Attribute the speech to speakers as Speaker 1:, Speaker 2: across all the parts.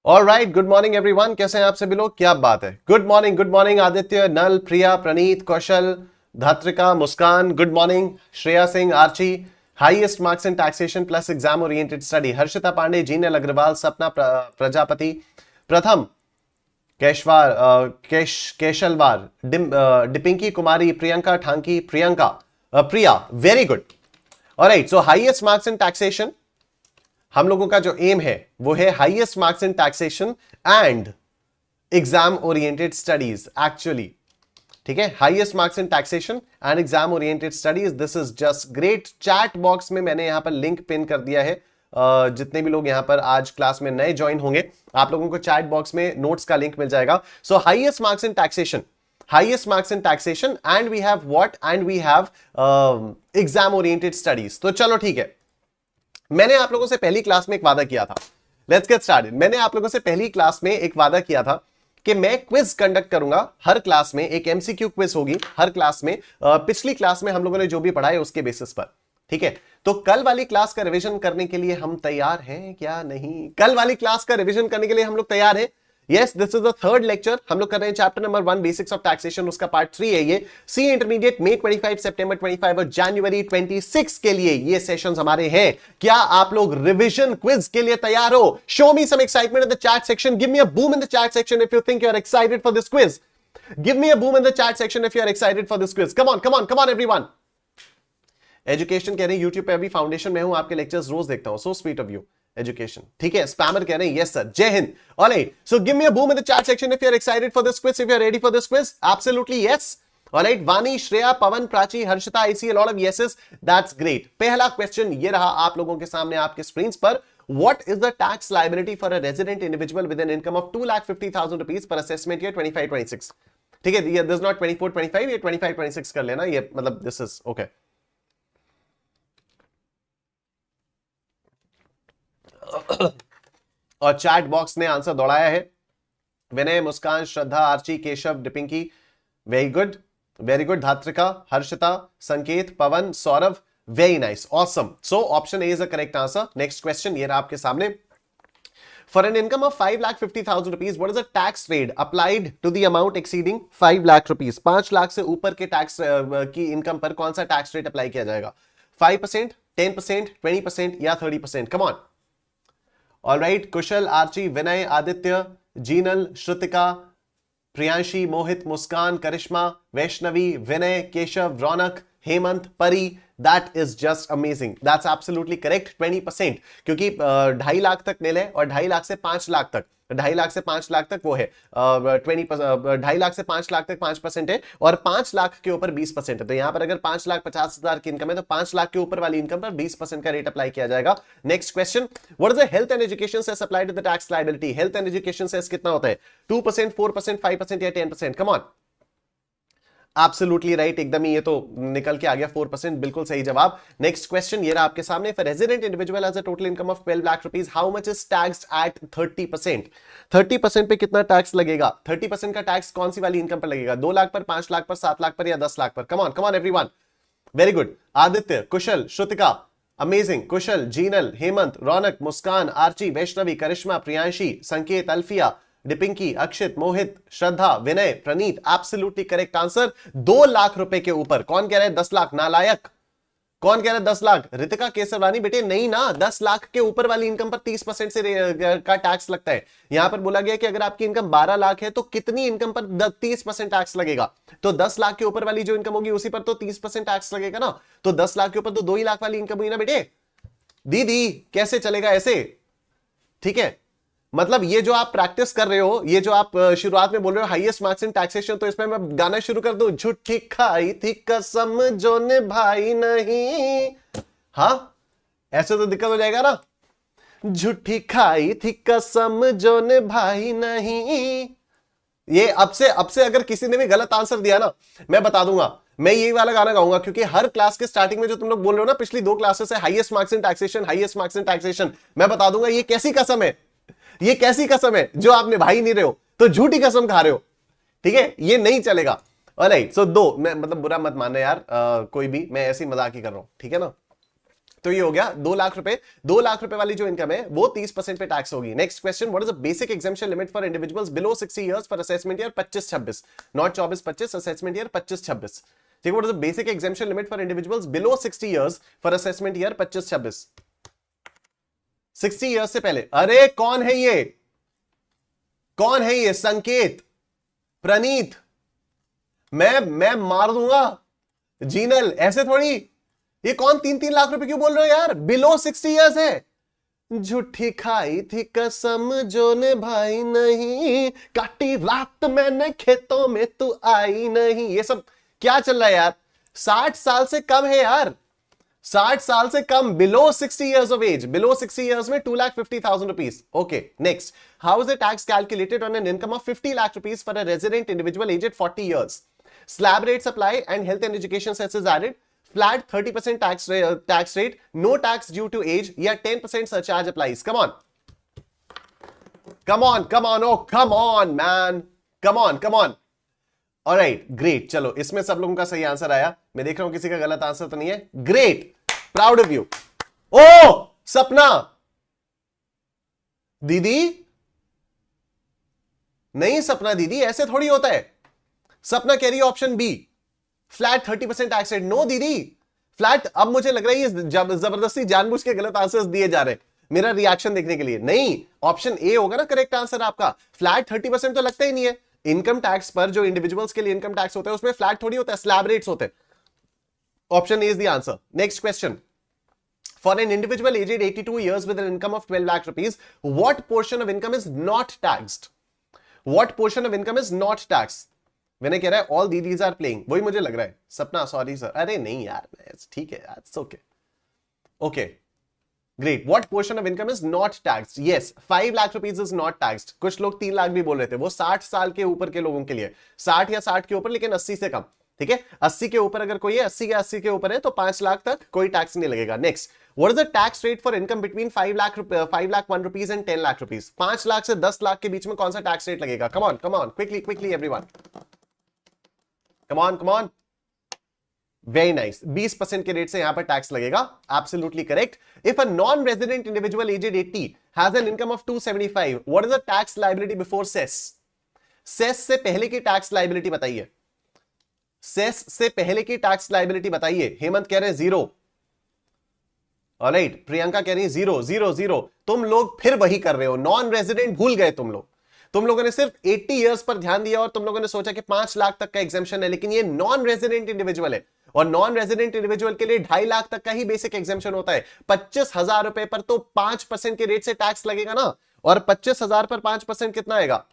Speaker 1: Alright, good morning everyone. कैसे हैं आप सभी लोग? क्या बात है। Good morning Aditya, Nal, Priya, Praneet, Kaushal, Dhatrika, Muskaan. Good morning Shreya Singh, Archi. Highest marks in taxation plus exam oriented study, Harshita Pandey, Jinal Agarwal, Sapna Prajapati, Pratham Keshwar, Keshalwar, Dipinki Kumari, Priyanka Thanki, Priya. Very good. Alright, so highest marks in taxation, हम लोगों का जो एम है वो है highest marks in taxation and exam oriented studies. Actually ठीक है, highest marks in taxation and exam oriented studies. This is just great. Chat box में मैंने यहां पर लिंक पिन कर दिया है। जितने भी लोग यहां पर आज क्लास में नए ज्वाइन होंगे, आप लोगों को चैट बॉक्स में नोट्स का लिंक मिल जाएगा। सो highest marks in taxation, highest marks in taxation, and we have what? And we have exam oriented studies। तो चलो ठीक है, मैंने आप लोगों से पहली क्लास में एक वादा किया था। Let's get started. मैंने आप लोगों से पहली क्लास में एक वादा किया था कि मैं क्विज कंडक्ट करूंगा। हर क्लास में एक एमसीक्यू क्विज होगी हर क्लास में। पिछली क्लास में हम लोगों ने जो भी पढ़ा है उसके बेसिस पर, ठीक है। तो कल वाली क्लास का रिवीजन करने के लिए हम तैयार हैं क्या? नहीं, कल वाली क्लास का रिवीजन करने के लिए हम लोग तैयार हैं। Yes, this is the third lecture. हम लोग कर रहे हैं chapter number 1 basics of taxation, उसका पार्ट 3 है ये। सी इंटरमीडिएट मई 25, सितंबर 25 और जनवरी 26 के लिए ये सेशंस हमारे हैं। क्या आप लोग रिवीजन क्विज के लिए तैयार हो? Show me some excitement in the chat section. Give me a boom in the chat section if you think you are excited for this quiz. Give me a boom in the chat section if you are excited for this quiz. Come on come on come on everyone. Education कह रहे हैं YouTube पे अभी foundation में हूं, आपके lectures रोज देखता हूं। So sweet of you. Education, ठीक है। स्पैमर कह रहे हैं yes sir, Jai Hind. Alright, so give me a boom in the chat section if you are excited for this quiz, if you are ready for this quiz. Absolutely yes. Alright, Vani, Shreya, Pawan, Prachi, Harshita, I see a lot of yeses. That's great. पहला question ये रहा आप लोगों के सामने आपके screen पर। What is the tax liability for a resident individual with an income of 2,50,000 rupees per assessment year 25-26? ठीक है, दिस नॉट 24-25, ये 25-26 कर लेना, ये मतलब दिस इज ओके। और चैट बॉक्स ने आंसर दौड़ाया है। Vinay, Muskaan, Shraddha, Archi, Keshav, Dipinki. Very good, very good. Dhatrika, Harshita, Sanket, Pawan, Saurabh. Very nice, awesome. So option A is the correct answer. Next question ये रहा आपके सामने। For an income of 5,50,000 rupees, what is the tax rate applied to the amount exceeding 5 lakh rupees? 5 lakh से ऊपर के tax की income पर कौन सा टैक्स रेट अप्लाई किया जाएगा? 5%, 10%, 20% या 30%? Come on. Alright, Kushal, Archi, Vinay, Aditya, Jinal, Shrutika, Priyanshi, Mohit, Muskaan, Karishma, Vaishnavi, Vinay, Keshav, Raunak, Hemant, Pari. That is just amazing. That's absolutely correct. 20%, क्योंकि 2.5 लाख तक निल है और 2.5 लाख से 5 लाख तक, 2.5 लाख से 5 लाख तक वो है 2.5 लाख से 5 लाख तक 5% है और 5 लाख के ऊपर 20% है। तो यहां पर अगर 5,50,000 की इनकम है तो 5 लाख के ऊपर वाली इनकम पर 20% का रेट अप्लाई किया जाएगा। Next question, what is the health and education cess applied to the tax liability? Health and education cess कितना होता है? 2%, 4%, 5% या 10%? Come on. एब्सोल्युटली राइट, एकदम ही ये तो निकल के आ गया, 4%, बिल्कुल सही जवाब। नेक्स्ट क्वेश्चन ये रहा आपके सामने। For resident individual has a total income of 12 lakh rupees, how much is taxed eight 30%? 30% पे कितना टैक्स लगेगा? 30% का टैक्स कौन सी वाली इनकम पर लगेगा? 2 लाख पर, 5 लाख पर, 7 लाख पर या 10 लाख पर? Come on everyone. Very good. Aditya, Kushal, Shrutika, amazing. Kushal, Jinal, Hemant, Raunak, Muskaan, Archi, Vaishnavi, Karishma, Priyanshi, Sanket, Alfiya, Dipinki, Akshit, Mohit, Shraddha, Vinay, Praneet. Absolutely correct answer. 2 lakh रुपए के ऊपर। कौन कह रहा है 10 लाख? नालायक। कौन कह रहा है 10 लाख? रितिका, केसरवानी, बेटे नहीं ना, 10 लाख के ऊपर वाली इनकम पर 30% से का टैक्स लगता है। यहां पर बोला गया कि अगर आपकी इनकम 12 लाख है तो कितनी इनकम पर 30% टैक्स लगेगा? तो 10 लाख के ऊपर वाली जो इनकम होगी उसी पर तो 30% टैक्स लगेगा ना। तो 10 लाख के ऊपर तो 2 ही लाख वाली इनकम हुई ना बेटे। दीदी कैसे चलेगा ऐसे? ठीक है, मतलब ये जो आप प्रैक्टिस कर रहे हो, ये जो आप शुरुआत में बोल रहे हो हाईएस्ट मार्क्स इन टैक्सेशन, तो इसमें मैं गाना शुरू कर दूं, झूठी खाई थी कसम जो निभाई नहीं। हाँ, ऐसे तो दिक्कत हो जाएगा ना। झूठी खाई थी कसम जो निभाई नहीं। ये अब से अगर किसी ने भी गलत आंसर दिया ना, मैं बता दूंगा, मैं यही वाला गाना गाऊंगा। क्योंकि हर क्लास के स्टार्टिंग में जो तुम लोग बोल रहे हो ना, पिछली 2 क्लासेस है highest marks in taxation, highest marks in taxation, मैं बता दूंगा ये कैसी कसम है, ये कैसी कसम है जो आप निभा ही नहीं रहे हो, तो झूठी कसम खा रहे हो। ठीक है, ये नहीं चलेगा। ऑलराइट, सो 2, मैं मतलब बुरा मत मानना यार, कोई भी, मैं ऐसी मजाक ही कर रहा हूं, ठीक है ना। तो ये हो गया 2 लाख रुपए। 2 लाख रुपए वाली जो इनकम है वो 30% पे टैक्स होगी। Next question, what is the basic exemption limit for individuals below 60 years for assessment year 25-26, not 24-25, assessment year 25-26। ठीक है, what is the basic exemption limit for individuals below 60 years for assessment year 25-26, 60 years से पहले। अरे कौन है ये, कौन है ये? संकेत, प्रणीत, मैं मार दूंगा। जीनल, ऐसे थोड़ी, ये कौन 3-3 लाख रुपए क्यों बोल रहे हो यार? बिलो 60 इयर्स है। झूठी खाई थी कसम जो निभाई नहीं, काटी रात मैंने खेतों में तू आई नहीं। ये सब क्या चल रहा है यार? 60 साल से कम है यार, 60 साल से कम, below 60 years of age. Below 60 years में 2,50,000 rupees. Okay, next, how is the tax calculated on an income of 50 lakh rupees for a resident individual aged 40 years? Slab rates apply and health and education cess is added. Flat 30% tax rate, no tax due to age, या 10% surcharge applies. Come on. Come on, come on, oh, come on, man. Come on, come on. Alright, great. चलो, इसमें सब लोगों का सही answer आया। मैं देख रहा हूं किसी का गलत आंसर तो नहीं है। Great. Proud of you. Oh, सपना। दीदी? नहीं सपना दीदी, ऐसे थोड़ी होता है। सपना कह रही है option B, flat 30% tax rate. No दीदी, फ्लैट, अब मुझे लग रहा है ये जबरदस्ती जानबूझ के गलत आंसर्स दिए जा रहे हैं मेरा रिएक्शन देखने के लिए। नहीं, ऑप्शन ए होगा ना करेक्ट आंसर आपका। फ्लैट 30% तो लगता ही नहीं है। इनकम टैक्स पर जो इंडिविजुअल्स के लिए इनकम टैक्स होता है उसमें फ्लैट थोड़ी होता है, स्लैब रेट्स होते हैं। Option A is the answer. Next question, for an individual aged 82 years with an income of 12 lakh rupees, what portion of income is not taxed? What portion of income is not taxed? मैंने कह रहा है all didis are playing, वही मुझे लग रहा है। सपना, सॉरी सर। अरे नहीं यार, ठीक है यार, it's okay. Okay, great. What portion of income is not taxed? Yes, 5 lakh rupees is not taxed. कुछ लोग 3 लाख भी बोल रहे थे, वो 60 साल के ऊपर के लोगों के लिए, 60 या 60 के ऊपर, लेकिन 80 से कम। ठीक है, 80 के ऊपर अगर कोई है, 80 के ऊपर है तो 5 लाख तक कोई टैक्स नहीं लगेगा। Next, what is the tax rate for income between 5 lakh 1 rupees and 10 lakh rupees? 5 lakh से 10 लाख के बीच में कौन सा टैक्स रेट लगेगा? कम on, come on, quickly everyone, come on, very nice। 20% के रेट से यहां पर टैक्स लगेगा। Absolutely correct। If a non-resident individual aged 80 has an income of 275, what is the tax liability before cess? cess से पहले की tax liability बताइए। cess से पहले की टैक्स लाइबिलिटी बताइए। हेमंत कह रहे हैं 0। ऑलराइट, प्रियंका कह रही है 0। तुम लोग फिर वही कर रहे हो, नॉन रेजिडेंट भूल गए तुम लोग। तुम लोगों ने सिर्फ 80 इयर्स पर ध्यान दिया और तुम लोगों ने सोचा कि 5 लाख तक का एग्जेम्पशन है, लेकिन ये नॉन रेजिडेंट इंडिविजुअल है और नॉन रेजिडेंट इंडिविजुअल के लिए 2.5 लाख तक का ही बेसिक एग्जेम्पशन होता है। 25,000 रुपए पर तो 5% के रेट से टैक्स लगेगा ना, और 25,000 पर 5% कितना आएगा?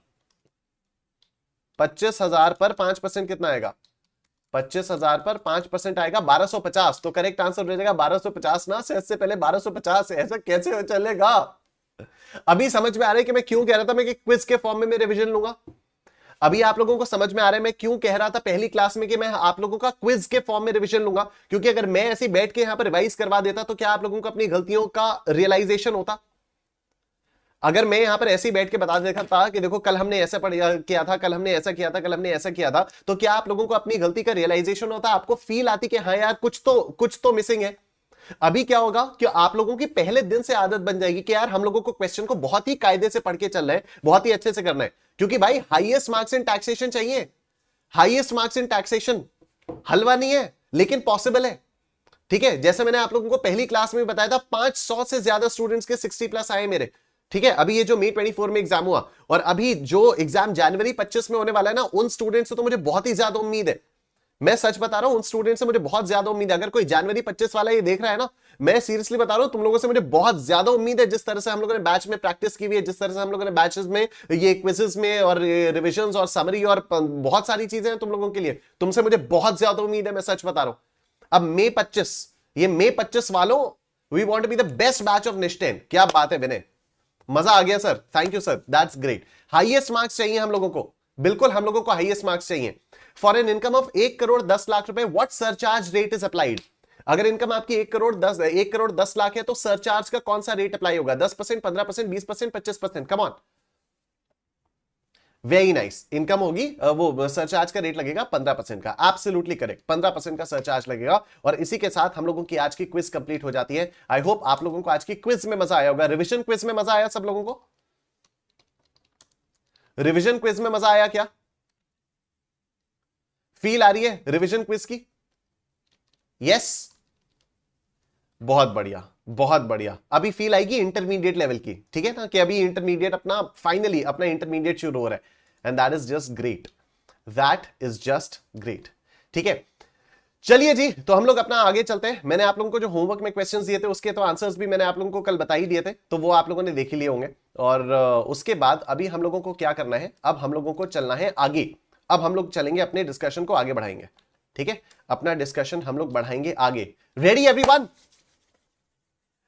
Speaker 1: 25,000 पर 5% कितना आएगा? 25,000 पर 5% आएगा 1250। तो करेक्ट आंसर हो जाएगा 1250 ना, से पहले 1250 है। ऐसा कैसे चलेगा? अभी समझ में आ रहा है कि मैं क्यों कह रहा था मैं कि क्विज के फॉर्म में मैं रिवीजन लूंगा? अभी आप लोगों को समझ में आ रहा है मैं क्यों कह रहा था पहली क्लास में कि मैं आप लोगों का क्विज के फॉर्म में रिवीजन लूंगा? क्योंकि अगर मैं ऐसे बैठ के यहां पर रिवाइज करवा देता तो क्या आप लोगों को अपनी गलतियों का रियलाइजेशन होता? अगर मैं यहां पर ऐसे ही बैठ के बता देता था कि देखो कल हमने ऐसा किया था, कल हमने ऐसा किया था, कल हमने ऐसा किया था, तो क्या आप लोगों को अपनी गलती का रियलाइजेशन होता? आपको फील आती कि हाँ यार कुछ तो मिसिंग है। अभी क्या होगा कि आप लोगों की पहले दिन से आदत बन जाएगी कि यार हम लोगों को क्वेश्चन को बहुत ही कायदे से पढ़ के चल रहे हैं, बहुत ही अच्छे से करना है, क्योंकि भाई हाईएस्ट मार्क्स इन टैक्सेशन चाहिए। हाईएस्ट मार्क्स इन टैक्सेशन हलवा नहीं है लेकिन पॉसिबल है। ठीक है, जैसे मैंने आप लोगों को पहली क्लास में बताया था 500 से ज्यादा स्टूडेंट्स के 60+ आए मेरे। ठीक है, अभी ये जो मई 24 में एग्जाम हुआ और अभी जो एग्जाम जनवरी 25 में होने वाला है ना, उन स्टूडेंट्स से तो मुझे बहुत ही ज्यादा उम्मीद है। मैं सच बता रहा हूं, उन स्टूडेंट से मुझे बहुत ज्यादा उम्मीद है। अगर कोई जनवरी 25 वाला ये देख रहा है ना, मैं सीरियसली बता रहा हूं, तुम लोगों से मुझे बहुत ज्यादा उम्मीद है। जिस तरह से हम लोगों ने बैच में प्रैक्टिस की हुई है, जिस तरह से हम लोगों ने बैचेस में ये क्विजेस में और रिविजन्स और समरी और बहुत सारी चीजें हैं तुम लोगों के लिए, तुमसे मुझे बहुत ज्यादा उम्मीद है। मैं सच बता रहा हूं। अब मई 25 वालों, we want to be the best batch of निष्ठेन। क्या बात है विनय, मजा आ गया sir, thank you sir, that's great. Highest marks चाहिए हम लोगों को, बिल्कुल हम लोगों को हाईएस्ट मार्क्स चाहिए। For an income of 1 crore 10 lakh रुपए, what surcharge rate is applied? अगर इनकम आपकी 1 करोड़ 10 लाख है तो सरचार्ज का कौन सा रेट अप्लाई होगा? 10%, 15%, 20%, 25%? Come on, very nice. Income होगी वो सरचार्ज का रेट लगेगा 15% का, एब्सोल्युटली करेक्ट, 15% का सरचार्ज लगेगा। और इसी के साथ हम लोगों की आज की क्विज कंप्लीट हो जाती है। आई होप आप लोगों को आज की क्विज में मजा आया होगा। रिवीजन क्विज में मजा आया सब लोगों को? रिवीजन क्विज में मजा आया क्या? फील आ रही है रिवीजन क्विज की? यस, बहुत बढ़िया, बहुत बढ़िया। अभी फील आएगी इंटरमीडिएट लेवल की, ठीक है ना, कि अभी इंटरमीडिएट अपना फाइनली अपना इंटरमीडिएट शुरू हो रहा है। And that is just great, that is just great. ठीक है, चलिए जी, तो हम लोग अपना आगे चलते हैं। मैंने आप लोगों को जो होमवर्क में क्वेश्चंस दिए थे उसके तो आंसर्स भी मैंने आप लोगों को कल बता ही दिए थे, तो वो आप लोगों ने देख ही लिए होंगे। और उसके बाद अभी हम लोगों को क्या करना है, अब हम लोगों को चलना है आगे। अब हम लोग चलेंगे, अपने डिस्कशन को आगे बढ़ाएंगे। ठीक है, अपना डिस्कशन हम लोग बढ़ाएंगे आगे। Ready everyone?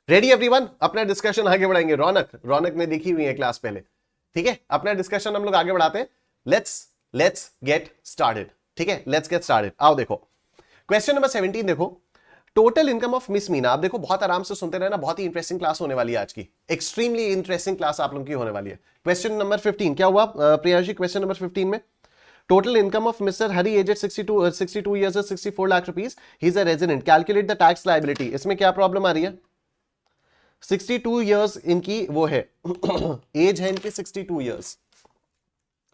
Speaker 1: Ready everyone? अपना डिस्कशन आगे बढ़ाएंगे। रौनक ने देखी हुई है क्लास पहले। ठीक है, अपना डिस्कशन हम लोग आगे बढ़ाते हैं। Let's get started. ठीक है, लेट्स गेट स्टार्टेड। आओ देखो, क्वेश्चन नंबर 17 देखो, total income of miss Meena. आप देखो, बहुत आराम से सुनते रहना, बहुत ही इंटरेस्टिंग क्लास होने वाली है आज की, एक्सट्रीमली इंटरेस्टिंग क्लास आप लोगों की होने वाली है। क्वेश्चन नंबर 15 क्या हुआ प्रियांशी? क्वेश्चन नंबर 15 में total income of mister Hari age at 62 years 64 lakh rupees, he is a resident, calculate the tax liability. इसमें क्या प्रॉब्लम आ रही है? 62 ईयर्स इनकी वो है एज है इनकी 62 ईयर्स।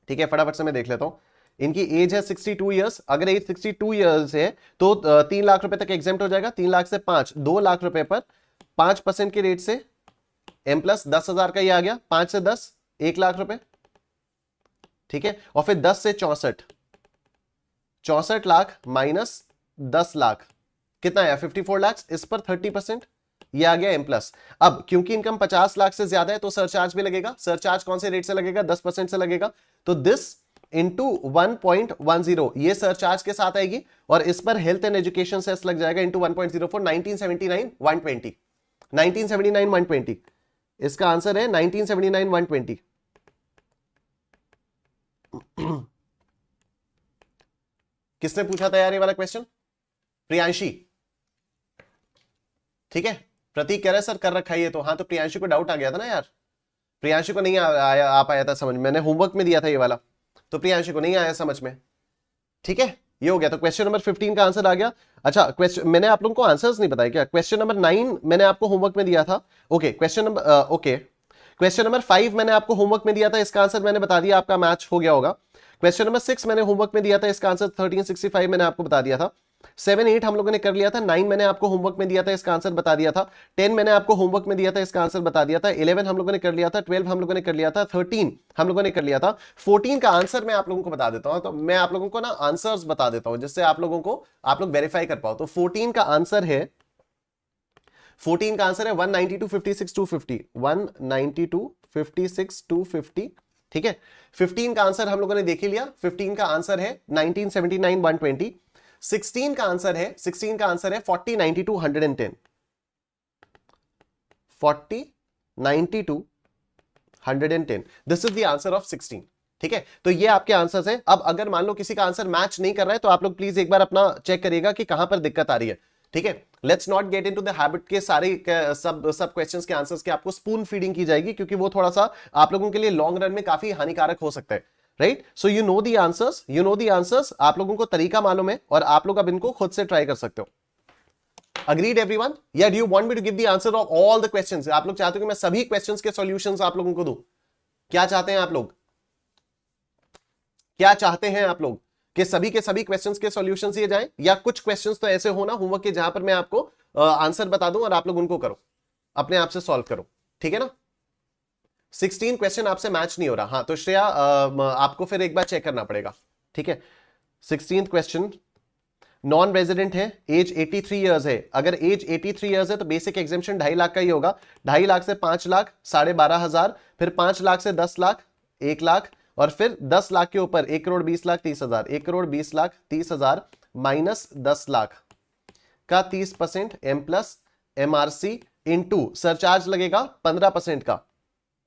Speaker 1: ठीक है, फटाफट से मैं देख लेता हूं। इनकी एज है 62 ईयर्स। अगर एज 62 ईयर्स है तो 3 लाख रुपए तक एग्जेम्प्ट हो जाएगा। 3 लाख से 5, 2 लाख रुपए पर 5% के रेट से एम प्लस 10,000 का ये आ गया। 5 से 10, 1 लाख रुपए। ठीक है, और फिर 10 से 64, 64 लाख माइनस 10 लाख कितना आया? 54 लाख। इस पर 30%, ये आ गया एम प्लस। अब क्योंकि इनकम 50 लाख से ज्यादा है तो सरचार्ज भी लगेगा। सरचार्ज कौन से रेट से लगेगा? 10% से लगेगा। तो दिस इंटू 1.10 ये सरचार्ज के साथ आएगी, और इस पर हेल्थ एंड एजुकेशन सेस लग जाएगा इंटू 1.04, 1979 120, 1979 120। इसका आंसर है 1979 120। किसने पूछा था यार ये वाला क्वेश्चन? प्रियांशी। ठीक है, प्रतीक कह रहा है सर कर रखा है ये तो। हाँ, तो प्रियांशी को डाउट आ गया था ना यार, प्रियांशी को नहीं आ पाया था समझ में। मैंने होमवर्क में दिया था ये वाला, तो प्रियांशी को नहीं आया समझ में। ठीक है, ये हो गया। तो क्वेश्चन नंबर 15 का आंसर आ गया। अच्छा, क्वेश्चन मैंने आप लोगों को आंसर्स नहीं बताया क्या? क्वेश्चन नंबर 9 मैंने आपको होमवर्क में दिया था। ओके, क्वेश्चन नंबर 5 मैंने आपको होमवर्क में दिया था, इसका आंसर मैंने बता दिया, आपका मैच हो गया होगा। क्वेश्चन नंबर 6 मैंने होमवर्क में दिया था, इसका आंसर 1365 मैंने आपको बता दिया था। 7, 8 हम लोगों ने कर लिया था। 9 मैंने आपको होमवर्क में दिया था, इसका आंसर बता दिया था। 10 मैंने आपको होमवर्क में दिया था, इसका आंसर बता दिया था। 11 हम लोगों ने कर लिया था। 12 हम लोगों ने कर लिया था। 13 हम लोगों ने कर लिया था। 14 का आंसर मैं आप लोगों को बता देता हूं। तो मैं आप लोगों को ना आंसर्स बता देता हूं, जिससे आप लोग वेरीफाई कर पाओ। तो 14 का आंसर है 192, 56, 250, 192, 56, 250। ठीक है, 15 का आंसर हम लोगों ने देख ही लिया। 15 का आंसर है 1979 120। 16 का आंसर है 40, 92, 110, 40, 92, 110। This is the answer of 16। ठीक है, तो ये आपके आंसर्स हैं। अब अगर मान लो किसी का आंसर मैच नहीं कर रहा है, तो आप लोग प्लीज एक बार अपना चेक करिएगा कि कहां पर दिक्कत आ रही है। ठीक है, let's not get into the habit के सारे सब क्वेश्चंस के आंसर्स के आपको स्पून फीडिंग की जाएगी, क्योंकि वो थोड़ा सा आप लोगों के लिए लॉन्ग रन में काफी हानिकारक हो सकता है। Right, so you know the answers, आप लोगों को तरीका मालूम है, और आप लोग अब इनको खुद से ट्राई कर सकते हो। Agreed everyone? या do you want me to give the answer of all the questions? आप लोग चाहते हो कि मैं सभी क्वेश्चंस के सॉल्यूशंस आप लोगों को दूं? क्या चाहते हैं आप लोग? क्या चाहते हैं आप लोग कि सभी के सभी क्वेश्चंस के सॉल्यूशंस दिए जाएं, या कुछ क्वेश्चंस तो ऐसे हो ना होमवर्क के जहां पर मैं आपको आंसर बता दूं और आप लोग उनको करो, अपने आप से सॉल्व करो? ठीक है ना? 16 क्वेश्चन आपसे मैच नहीं हो रहा। हाँ, तो श्रेया आपको फिर एक बार चेक करना पड़ेगा। ठीक है, 16 क्वेश्चन, नॉन रेजिडेंट है, एज 83 इयर्स है। अगर एज 83 इयर्स है तो बेसिक एग्जेम्पशन 2.5 लाख का ही होगा। 2.5 लाख से 5 लाख 12,500, फिर 5 लाख से 10 लाख 1 लाख, और फिर 10 लाख के ऊपर 1,20,30,000, 1,20,30,000 माइनस 10 लाख का 30% M plus MRC into surcharge लगेगा 15% का,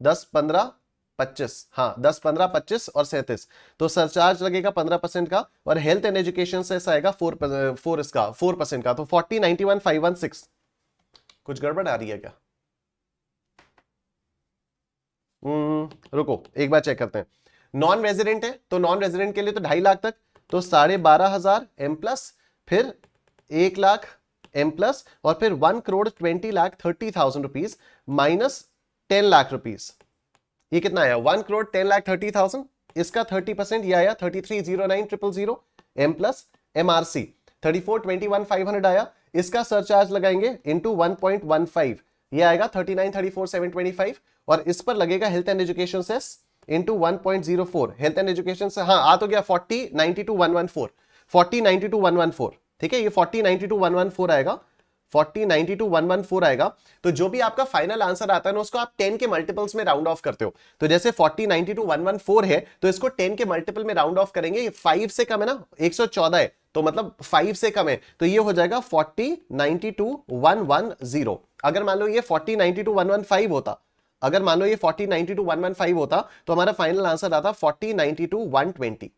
Speaker 1: 10, 15, 25। हाँ, 10, 15, 25 और 37, तो सरचार्ज लगेगा 15% का, और हेल्थ एंड एजुकेशन से आएगा 4% का, तो 40, 91, 516। कुछ गड़बड़ आ रही है क्या? रुको एक बार चेक करते हैं। नॉन रेजिडेंट है तो नॉन रेजिडेंट के लिए तो 2.5 लाख तक, तो 12,500 एम प्लस, फिर 1 लाख एम प्लस, और फिर 1,20,30,000 रुपीज माइनस 10 लाख रुपीज। ये कितना आया? 1,10,30,000, इसका 30% ये आया 33,09,000 एम प्लस MRC 34,21,500 आया, इसका सरचार्ज लगाएंगे इंटू 1.15, ये आएगा 39,34,725, और इस पर लगेगा health and education cess into 1.04, health and education से हाँ आ तो गया 40,92,114, 40,92,114, ठीक है, ये 40,92,114 आएगा, 40,92,114 आएगा। तो जो भी आपका फाइनल आंसर आता है ना उसको आप 10 के मल्टीपल्स में राउंड ऑफ करते हो, तो जैसे 40,92,114 है तो इसको 10 के मल्टीपल में राउंड ऑफ करेंगे, 5 से कम है ना, 114 है तो मतलब 5 से कम है, तो ये हो जाएगा 40,92,110। अगर मान लो ये 40,92,115 होता, अगर मान लो ये 40,92,115 होता तो हमारा फाइनल आंसर आता 40,92,120,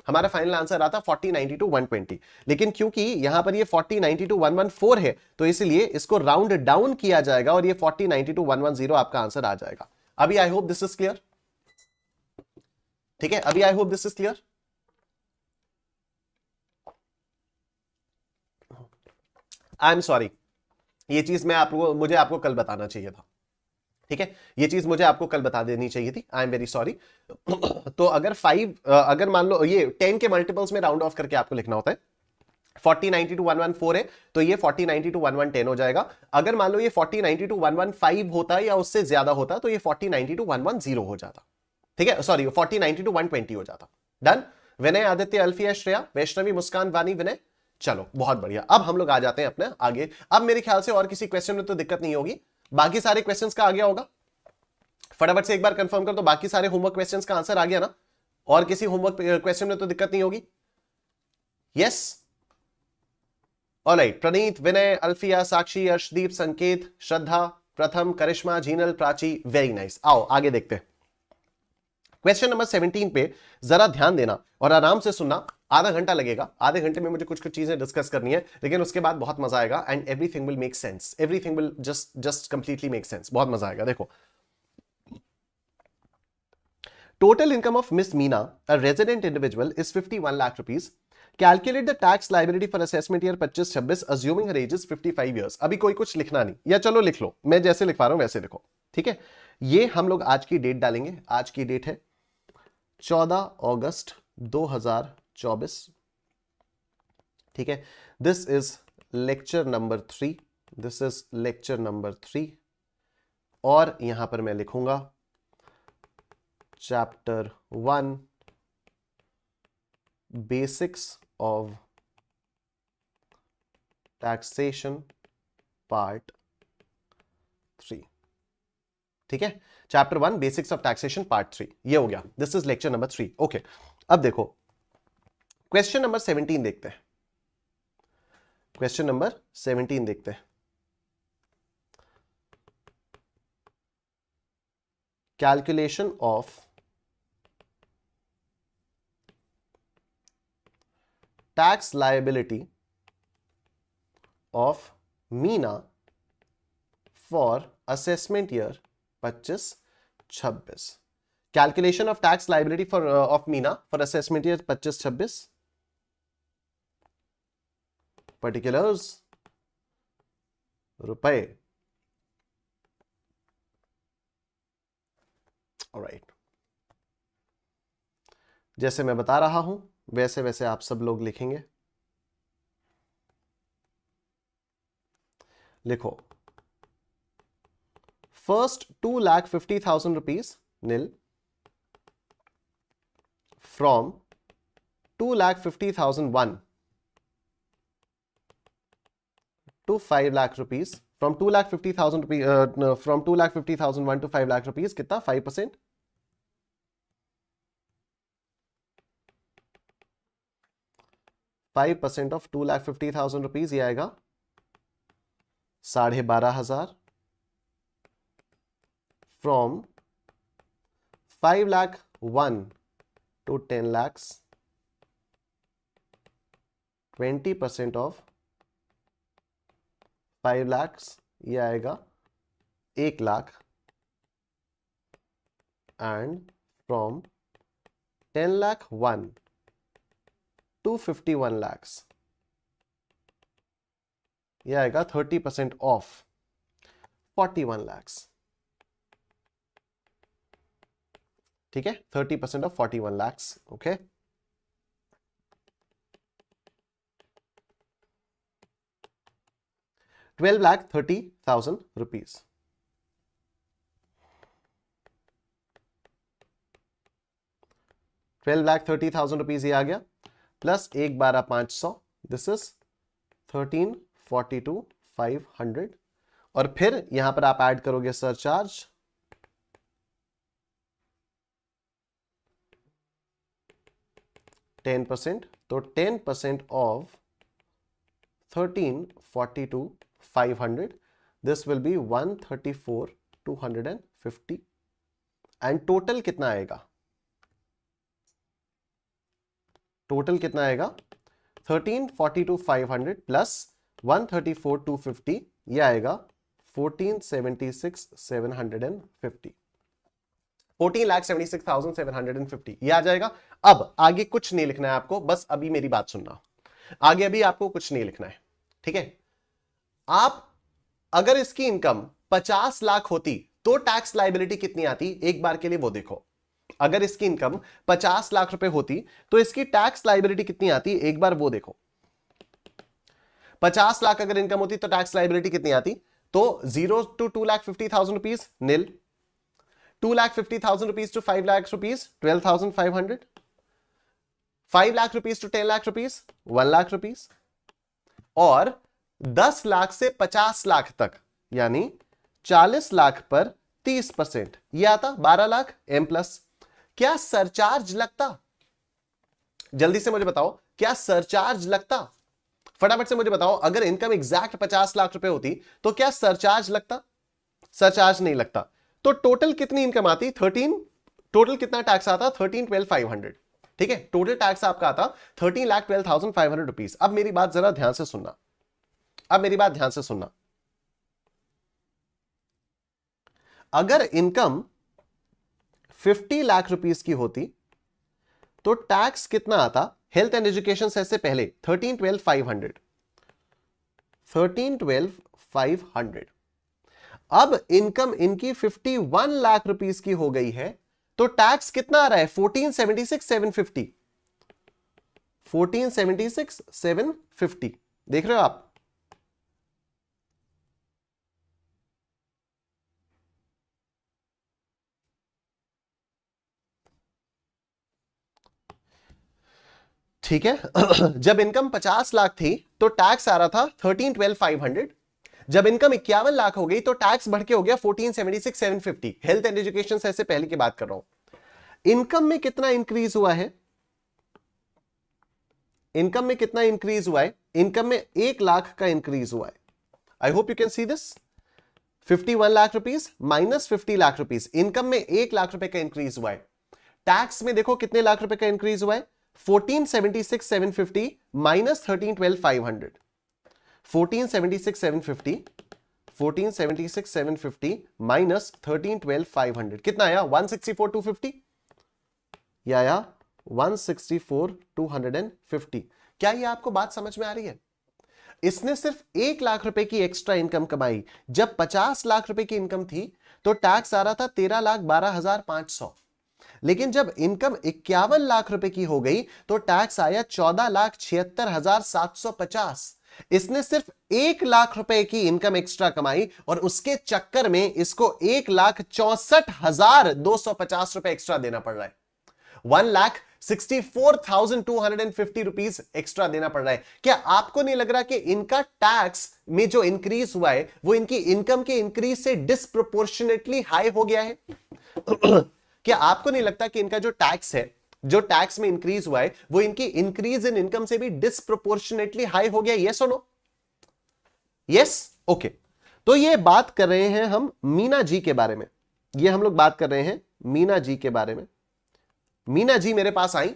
Speaker 1: हमारा फाइनल आंसर आता 40,92,120। लेकिन क्योंकि यहां पर ये 40,92,114 है तो इसलिए इसको राउंड डाउन किया जाएगा और ये 40,92,110 आपका आंसर आ जाएगा। अभी I hope this is clear, ठीक है, अभी I hope this is clear. I am sorry, ये चीज मुझे आपको कल बताना चाहिए था, ठीक है, ये चीज मुझे आपको कल बता देनी चाहिए थी, आई एम वेरी सॉरी। तो अगर मान लो ये 10 के मल्टीपल्स में राउंड ऑफ करके आपको लिखना होता है, 40,92,114 है तो ये 40,92,110 हो जाएगा। अगर मान लो ये 40,92,115 होता या उससे ज्यादा होता तो ये 40,92,110 हो जाता, ठीक है, सॉरी 40,92,120 हो जाता। डन। विनय, आदित्य, अल्फिया, श्रेया, वैष्णवी, मुस्कान, वानी, विनय, चलो बहुत बढ़िया। अब हम लोग आ जाते हैं अपने आगे। अब मेरे ख्याल से और किसी क्वेश्चन में तो दिक्कत नहीं होगी, बाकी सारे क्वेश्चंस का आ गया होगा। फटाफट से एक बार कंफर्म कर दो, बाकी सारे होमवर्क क्वेश्चंस का आंसर आ गया ना, और किसी होमवर्क क्वेश्चन में तो दिक्कत नहीं होगी। Yes, alright. Praneet, Vinay, Alfiya, Sakshi, Arshdeep, Sanket, Shraddha, Pratham, Karishma, Jinal, Prachi, very nice. आओ आगे देखते हैं। क्वेश्चन नंबर 17 पे जरा ध्यान देना और आराम से सुनना, आधा घंटा लगेगा, आधे घंटे में मुझे कुछ कुछ चीजें डिस्कस करनी है, लेकिन उसके बाद बहुत मजा आएगा and everything will make sense, everything will just completely make sense, बहुत मजा आएगा। देखो, total income of miss Meena, a resident individual, is 51 lakh rupees. Calculate the tax liability for assessment year 25-26 assuming her age is 55 years. अभी कोई कुछ लिखना नहीं, या चलो लिख लो, मैं जैसे लिखवा रहा हूं वैसे लिखो, ठीक है। ये हम लोग आज की डेट डालेंगे, आज की डेट है 14 अगस्त 2024, ठीक है। This is lecture number 3, this is lecture number 3, और यहां पर मैं लिखूंगा chapter 1 basics of taxation part 3, ठीक है। Chapter 1 basics of taxation part 3, ये हो गया, this is lecture number 3, okay. अब देखो क्वेश्चन नंबर 17 देखते हैं, क्वेश्चन नंबर 17 देखते हैं। Calculation of tax liability of Meena for assessment year 25-26। Calculation of tax liability for of Meena for assessment year 25-26। Particulars रुपए, ऑलराइट। जैसे मैं बता रहा हूं वैसे वैसे आप सब लोग लिखेंगे। लिखो, first 2,50,000 rupees nil from 2,50,001 to 5 lakh rupees, from 2,50,000 rupees, from 2,50,001 to 5 lakh rupees, कितना 5%, 5% ऑफ 2,50,000 रुपीज, ये आएगा 12,500। From 5 lakh 1 to 10 lakhs, 20% of 5 lakhs, ये आएगा 1 lakh. And from 10 lakh 1 to 51 lakhs, यह आएगा 30% ऑफ 41 lakhs. ठीक है, 30% of 41 lakhs. Okay, 12,30,000 rupees. 12,30,000 rupees ये आ गया, प्लस 1,12,500, दिस इज 13,42,500. और फिर यहां पर आप ऐड करोगे सरचार्ज, %10%, तो 10% of 13,42,500, this will be 134,250. And total कितना आएगा? टोटल कितना आएगा? 13,42,500 प्लस 134,250, ये आएगा 14,76,750. 14,76,750 ये आ जाएगा. अब आगे कुछ नहीं लिखना है आपको, बस अभी मेरी बात सुनना. आगे अभी आपको कुछ नहीं लिखना है, ठीक है? आप अगर इसकी इनकम 50 लाख होती तो टैक्स लायबिलिटी कितनी आती, एक बार के लिए वो देखो. अगर इसकी इनकम 50 लाख रुपए होती तो इसकी टैक्स लायबिलिटी कितनी आती, एक बार वो देखो. 50 लाख अगर इनकम होती तो टैक्स लायबिलिटी कितनी आती? तो 0 to 2,50,000 rupees nil, 2,50,000 rupees to 5 lakh rupees 12,500, 5 lakh rupees to 10 lakh rupees 1 lakh rupees, और 10 लाख से 50 लाख तक यानी 40 लाख पर 30%, यह आता 12 लाख M प्लस. क्या सरचार्ज लगता? जल्दी से मुझे बताओ, क्या सरचार्ज लगता? फटाफट से मुझे बताओ, अगर इनकम एग्जैक्ट 50 लाख रुपए होती तो क्या सरचार्ज लगता? सरचार्ज नहीं लगता. तो टोटल कितनी इनकम आती? 13. टोटल कितना टैक्स आता? 13,12,500. ठीक है, टोटल टैक्स आपका आता 13,12,500 रुपीज. अब मेरी बात जरा ध्यान से सुनना, अब मेरी बात ध्यान से सुनना. अगर इनकम 50 लाख रुपीस की होती तो टैक्स कितना आता? हेल्थ एंड एजुकेशन सेस से पहले 13,12,500. 13,12,500. अब इनकम इनकी 51 लाख रुपीस की हो गई है तो टैक्स कितना आ रहा है? 14,76,750. 14,76,750. देख रहे हो आप? ठीक है. जब इनकम 50 लाख थी तो टैक्स आ रहा था 13,12,500. जब इनकम 51 लाख हो गई तो टैक्स बढ़ के हो गया 14,76,750. हेल्थ एंड एजुकेशन से पहले की बात कर रहा हूं. इनकम में कितना इंक्रीज हुआ है? इनकम में कितना इंक्रीज हुआ है? इनकम में 1 लाख का इंक्रीज हुआ है. I hope you can see this. 51 lakh rupees minus 50 lakh rupees, income में 1 लाख रुपए का इंक्रीज हुआ है. टैक्स में देखो कितने लाख रुपए का इंक्रीज हुआ है? 14,76,750 माइनस 13,12,500. 14,76,750 14,76,750 माइनस 13,12,500 कितना आया? 164,250. यह आया 164,250. क्या ये आपको बात समझ में आ रही है? इसने सिर्फ 1 लाख रुपए की एक्स्ट्रा इनकम कमाई. जब 50 लाख रुपए की इनकम थी तो टैक्स आ रहा था 13,12,500. लेकिन जब इनकम 51 लाख रुपए की हो गई तो टैक्स आया 14,76,750. इसने सिर्फ 1 लाख रुपए की इनकम एक्स्ट्रा कमाई और उसके चक्कर में इसको 1,64,250 रुपए एक्स्ट्रा देना पड़ रहा है. 1,64,250 रुपीज एक्स्ट्रा देना पड़ रहा है. क्या आपको नहीं लग रहा कि इनका टैक्स में जो इंक्रीज हुआ है वो इनकी इनकम के इंक्रीज से डिस्प्रोपोर्शनेटली हाई हो गया है? क्या आपको नहीं लगता कि इनका जो टैक्स है, जो टैक्स में इंक्रीज हुआ है वो इनकी इंक्रीज इन इनकम से भी डिस्प्रोपोर्शनेटली हाई हो गया? यस और नो? Yes, okay. तो ये बात कर रहे हैं हम मीना जी के बारे में. ये हम लोग बात कर रहे हैं मीना जी के बारे में. मीना जी मेरे पास आई,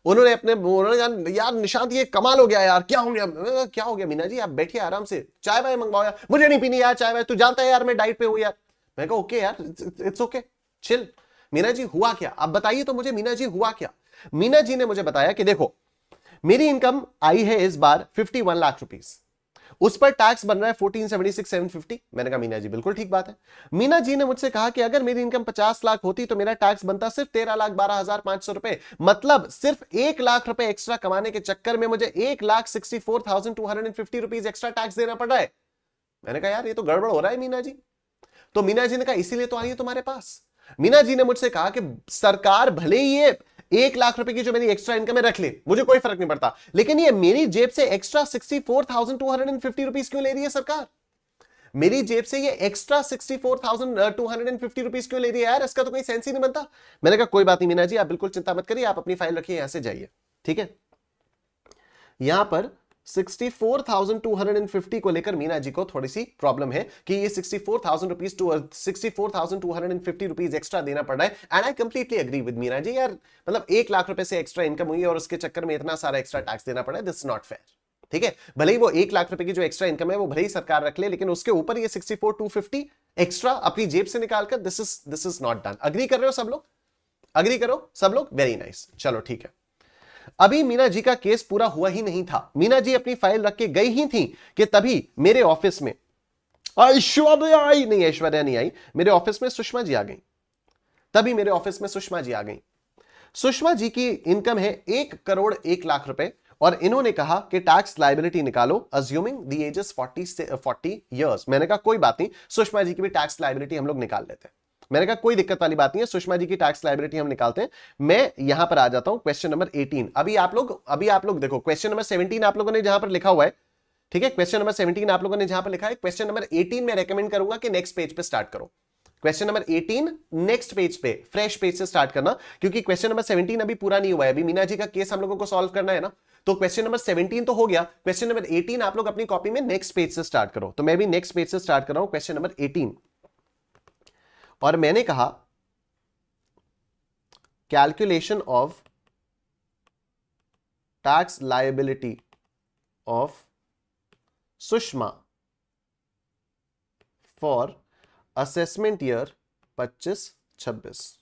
Speaker 1: उन्होंने यार निशांत ये कमाल हो गया यार. क्या हो गया? क्या हो गया मीना जी? आप बैठिए आराम से, चाय वाय मंगवाओ यार. मुझे नहीं पीनी यार चाय वाय, तू जानता है यार मैं डाइट पे हूं यार. मैं कहा ओके यार, it's okay, chill. Meena ji हुआ क्या? आप बताइए तो मुझे मीना जी हुआ क्या? मीना जी ने मुझे बताया कि देखो मेरी इनकम आई है इस बार 51 लाख रुपीस, उस पर टैक्स बन रहा है 1476,750। मैंने कहा मीना जी बिल्कुल ठीक बात है। मीना जी ने मुझसे कहा कि अगर मेरी इनकम 50 लाख होती तो मेरा टैक्स बनता सिर्फ 13,12,500 रुपए, मतलब सिर्फ 1 लाख रुपए एक्स्ट्रा कमाने के चक्कर में मुझे 1,64,250 रुपीज एक्स्ट्रा टैक्स देना पड़ रहा है। मैंने कहा यार ये तो गड़बड़ हो रहा है मीना जी। तो मीना जी ने कहा इसीलिए तो आई है तुम्हारे पास। मीना जी ने मुझसे कहा कि सरकार भले ही ये 1 लाख रुपए की जो मेरी एक्स्ट्रा इनकम है रख ले, मुझे कोई फर्क नहीं पड़ता, लेकिन ये मेरी जेब से एक्स्ट्रा 64,250 रुपीज क्यों ले रही है सरकार? मेरी जेब से ये एक्स्ट्रा 64,250 रुपीज क्यों ले रही है यार? इसका तो कोई सेंस ही नहीं बनता। मैंने कहा कोई बात नहीं मीना जी, आप बिल्कुल चिंता मत करिए, आप अपनी फाइल रखिए, यहां से जाइए। ठीक है, यहां पर 64,250 को लेकर मीना जी को थोड़ी सी प्रॉब्लम है कि ये 64,250 रुपीज एक्स्ट्रा देना पड़ रहा है। And I completely agree with Meena ji, यार मतलब 1 लाख रुपए से एक्स्ट्रा इनकम हुई है और उसके चक्कर में इतना सारा एक्स्ट्रा टैक्स देना पड़ा है, दिस नॉट फेयर। ठीक है, भले ही वो 1 लाख रुपए की जो एक्स्ट्रा इनकम है वो भले ही सरकार रख ले, लेकिन उसके ऊपर ये 64,250 एक्स्ट्रा अपनी जेब से निकालकर, this is not done. Agree कर रहे हो सब लोग? अग्री करो सब लोग, वेरी नाइस। चलो ठीक है, अभी मीना जी का केस पूरा हुआ ही नहीं था, मीना जी अपनी फाइल रख के गई ही थी कि तभी मेरे ऑफिस में ऐश्वर्या आई, नहीं ऐश्वर्या नहीं आई, मेरे ऑफिस में सुषमा जी आ गई। तभी मेरे ऑफिस में सुषमा जी आ गई। सुषमा जी की इनकम है 1 करोड़ 1 लाख रुपए और इन्होंने कहा कि टैक्स लायबिलिटी निकालो अज्यूमिंग द एजेस 40 इयर्स। मैंने कहा कोई बात नहीं, सुषमा जी की भी टैक्स लायबिलिटी हम लोग निकाल लेते हैं। मैंने कहा कोई दिक्कत वाली बात नहीं है, सुषमा जी की टैक्स लायबिलिटी हम निकालते हैं। मैं यहां पर आ जाता हूं क्वेश्चन नंबर 18। अभी आप लोग देखो क्वेश्चन नंबर 17 आप लोगों ने जहां पर लिखा हुआ है, ठीक है, क्वेश्चन नंबर 17 आप लोगों ने जहां पर लिखा है, क्वेश्चन नंबर 18 में रेकमेंड करूंगा कि नेक्स्ट पेज पे स्टार्ट करो। क्वेश्चन नंबर 18 नेक्स्ट पेज पे, फ्रेश पेज से स्टार्ट करना, क्योंकि क्वेश्चन नंबर 17 अभी पूरा नहीं हुआ है, अभी मीना जी का केस हम लोगों को सॉल्व करना है ना। तो क्वेश्चन नंबर 17 तो हो गया, क्वेश्चन नंबर 18 आप लोग अपनी कॉपी में नेक्स्ट पेज से स्टार्ट करो। तो मैं भी नेक्स्ट पेज से स्टार्ट कर रहा हूं, क्वेश्चन नंबर 18। और मैंने कहा calculation of tax liability of Sushma for assessment year 25-26।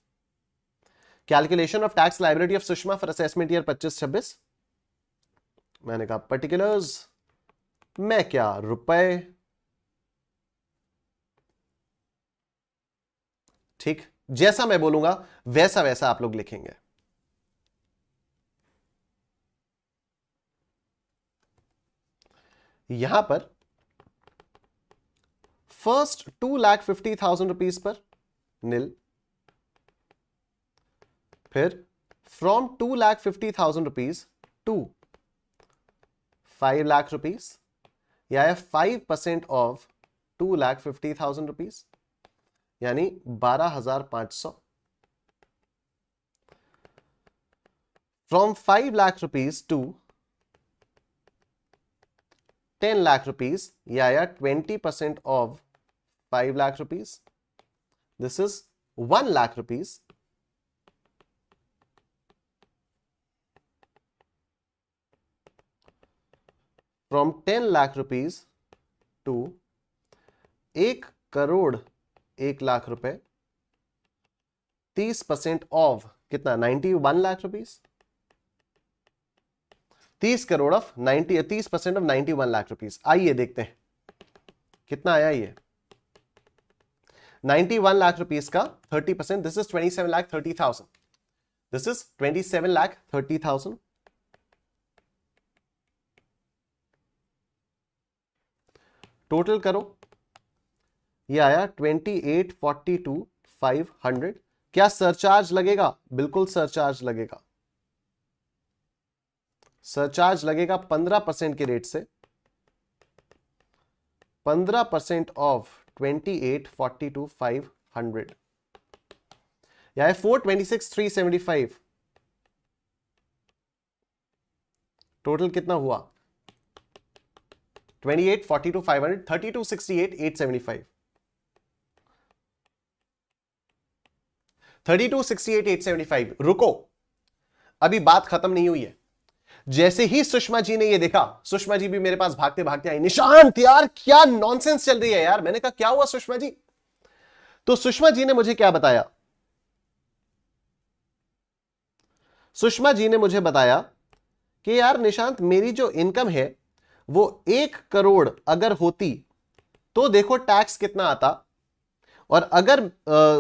Speaker 1: Calculation of tax liability of Sushma for assessment year 25-26। मैंने कहा पर्टिकुलर्स मैं क्या, रुपए, ठीक, जैसा मैं बोलूंगा वैसा वैसा आप लोग लिखेंगे। यहां पर फर्स्ट 2,50,000 रुपीज पर नील, फिर from 2,50,000 rupees to 5 lakh rupees, या 5% ऑफ 2,50,000 रुपीज यानी 12,500। From 5 lakh rupees to 10 lakh rupees या 20% of 5 lakh rupees, this is 1 lakh rupees. From 10 lakh rupees to 1 crore 1 lakh रुपए, 30% ऑफ कितना, 91 lakh rupees, 30 crore of 30% of 91 lakh rupees. आइए देखते हैं कितना आया ये 91 लाख रुपीज का 30%, this is 27,30,000, this is 27,30,000। Total करो, ये आया 28,42,500। क्या सरचार्ज लगेगा? बिल्कुल सरचार्ज लगेगा, सरचार्ज लगेगा 15% के रेट से। 15% ऑफ 28,42,500 या 426,375। टोटल कितना हुआ 28,42,500, 32,68,875, 32,68,875। रुको, अभी बात खत्म नहीं हुई है। जैसे ही सुषमा जी ने ये देखा, सुषमा जी भी मेरे पास भागते भागते आई, निशांत यार क्या नॉनसेंस चल रही है यार। मैंने कहा क्या हुआ सुषमा जी? तो सुषमा जी ने मुझे क्या बताया, सुषमा जी ने मुझे बताया कि यार निशांत, मेरी जो इनकम है वो 1 करोड़ अगर होती तो देखो टैक्स कितना आता, और अगर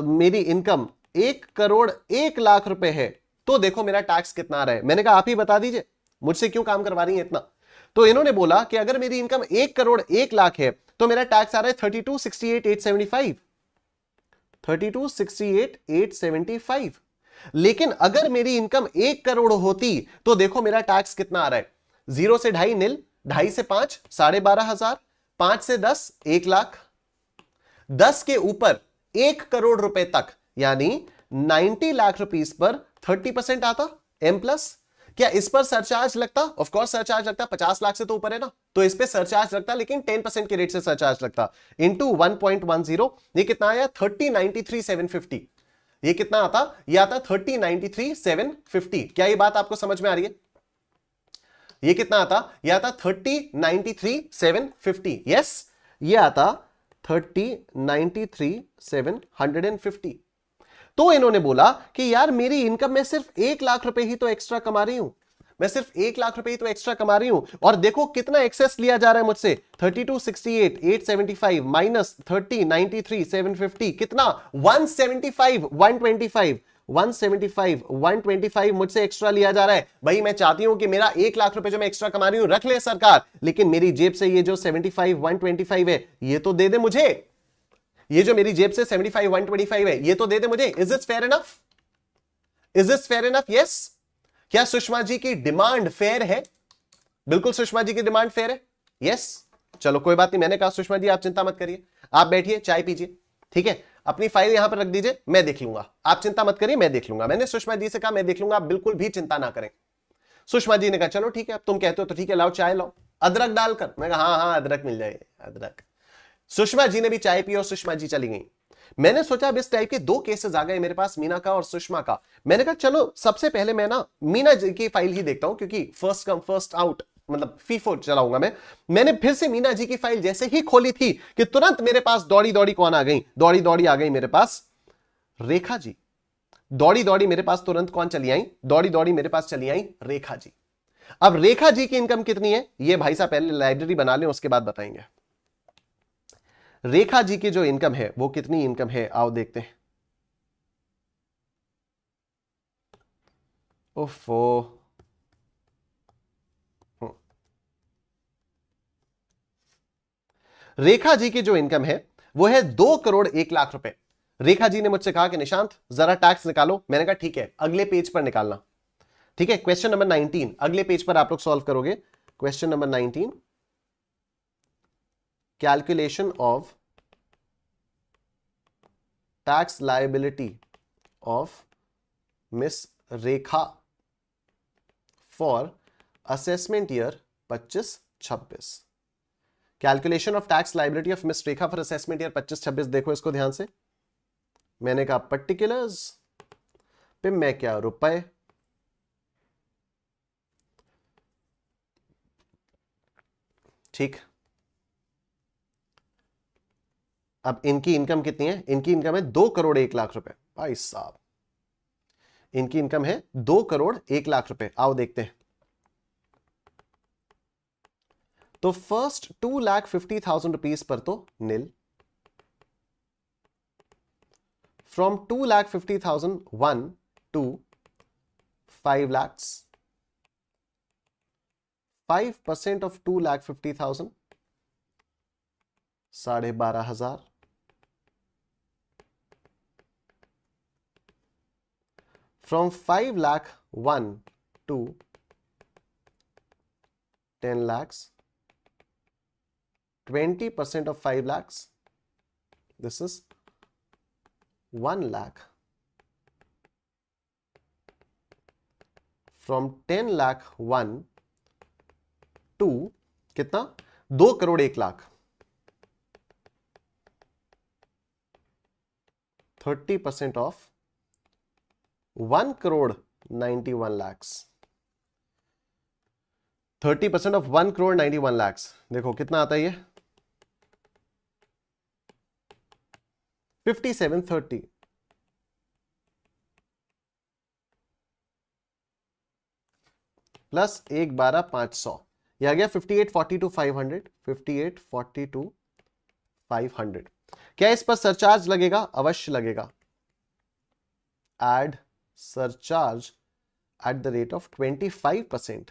Speaker 1: मेरी इनकम 1 करोड़ 1 लाख रुपए है तो देखो मेरा टैक्स कितना आ रहा है। मैंने कहा आप ही बता दीजिए, मुझसे क्यों काम करवा रही है इतना। तो इन्होंने बोला कि अगर मेरी इनकम 1 करोड़ 1 लाख है तो मेरा टैक्स आ रहा है 3268,875, 3268,875। लेकिन अगर मेरी इनकम 1 करोड़ होती तो देखो मेरा टैक्स कितना आ रहा है, 0 से 2.5 नील, 2.5 से 5 12,500, 5 से 10 1 लाख, 10 के ऊपर 1 करोड़ रुपए तक यानी 90 लाख रुपीस पर 30% आता एम प्लस। क्या इस पर सरचार्ज लगता? ऑफ कोर्स सरचार्ज लगता, 50 लाख से तो ऊपर है ना, तो इस पे सरचार्ज लगता, लेकिन 10% के रेट से सरचार्ज लगता इंटू 1.10। ये कितना आया? 3093,750। ये कितना आता? ये आता 3093,750। क्या ये बात आपको समझ में आ रही है? ये कितना आता? ये आता 3093,750। यस, ये आता 3093,750। तो इन्होंने बोला कि यार मेरी इनकम में सिर्फ 1 लाख रुपए ही तो एक्स्ट्रा कमा रही हूं, मैं सिर्फ 1 लाख रुपए ही तो एक्स्ट्रा कमा रही हूं, और देखो कितना एक्सेस लिया जा रहा है मुझसे, 3268,875 माइनस 3093,750 कितना? 175, 125, 175, 125 मुझसे एक्स्ट्रा लिया जा रहा है। भाई मैं चाहती हूं कि मेरा 1 लाख रुपए जो मैं एक्स्ट्रा कमा रही हूं रख ले सरकार, लेकिन मेरी जेब से ये जो 75, 125 है ये तो दे दे मुझे। ये जो मेरी जेब से 75, 125 है ये तो दे दे मुझे। Is this fair enough? Is this fair enough? Yes. क्या सुषमा जी की डिमांड फेयर है? बिल्कुल सुषमा जी की डिमांड फेयर है। यस। चलो कोई बात नहीं, मैंने कहा सुषमा जी आप चिंता मत करिए, आप बैठिए चाय पीजिए, ठीक है, अपनी फाइल यहां पर रख दीजिए, मैं देख लूंगा, आप चिंता मत करिए, मैं देख लूंगा। मैंने सुषमा जी से कहा मैं देख लूंगा, आप बिल्कुल भी चिंता ना करें। सुषमा जी ने कहा चलो ठीक है, अब तुम कहते हो तो ठीक है, लाओ चाय लाओ, अदरक डालकर। मैं कहा हाँ हाँ अदरक मिल जाएगी, अदरक। सुषमा जी ने भी चाय पी और सुषमा जी चली गई। मैंने सोचा अब इस टाइप के 2 केसेस आ गए मेरे पास, मीना का और सुषमा का। मैंने कहा चलो सबसे पहले मैं ना मीना जी की फाइल ही देखता हूं, क्योंकि फर्स्ट कम फर्स्ट आउट, मतलब फीफो चलाऊंगा मैं। मैंने फिर से मीना जी की फाइल जैसे ही खोली थी कि तुरंत मेरे पास दौड़ी दौड़ी कौन आ गई? दौड़ी दौड़ी आ गई मेरे पास रेखा जी। दौड़ी दौड़ी मेरे पास तुरंत कौन चली आई? दौड़ी दौड़ी मेरे पास चली आई रेखा जी। अब रेखा जी की इनकम कितनी है ये भाई साहब पहले लाइब्रेरी बना लें, उसके बाद बताएंगे। रेखा जी की जो इनकम है वो कितनी इनकम है, आओ देखते हैं। ओफो, रेखा जी की जो इनकम है वो है 2 करोड़ 1 लाख रुपए। रेखा जी ने मुझसे कहा कि निशांत जरा टैक्स निकालो। मैंने कहा ठीक है, अगले पेज पर निकालना, ठीक है। क्वेश्चन नंबर 19 अगले पेज पर आप लोग सॉल्व करोगे। Question number 19, calculation of tax liability of miss Rekha for assessment year 25-26। Calculation of tax liability of miss Rekha for assessment year 25-26। देखो इसको ध्यान से, मैंने कहा पर्टिकुलर्स पे मैं क्या रुपए, ठीक। अब इनकी इनकम कितनी है? इनकी इनकम है 2 करोड़ 1 लाख रुपए। भाई साहब इनकी इनकम है 2 करोड़ 1 लाख रुपए। आओ देखते हैं। तो फर्स्ट 2,50,000 रुपीज पर तो नील, from 2,50,000 1 to 5 lakhs, 5% of 2,50,000 12,500, from 5 lakh 1 to 10 lakhs, 20% of 5 lakhs, this is 1 lakh, from 10 lakh 1 to कितना? 2 crore 1 lakh, 30% of 1 crore 91 lakhs, 30% of 1 crore 91 lakhs। देखो कितना आता है ये? 5730। प्लस 1,12,500, यह आ गया 5842,500, 5842,500। क्या इस पर सरचार्ज लगेगा? अवश्य लगेगा। Add surcharge at the rate of 25%,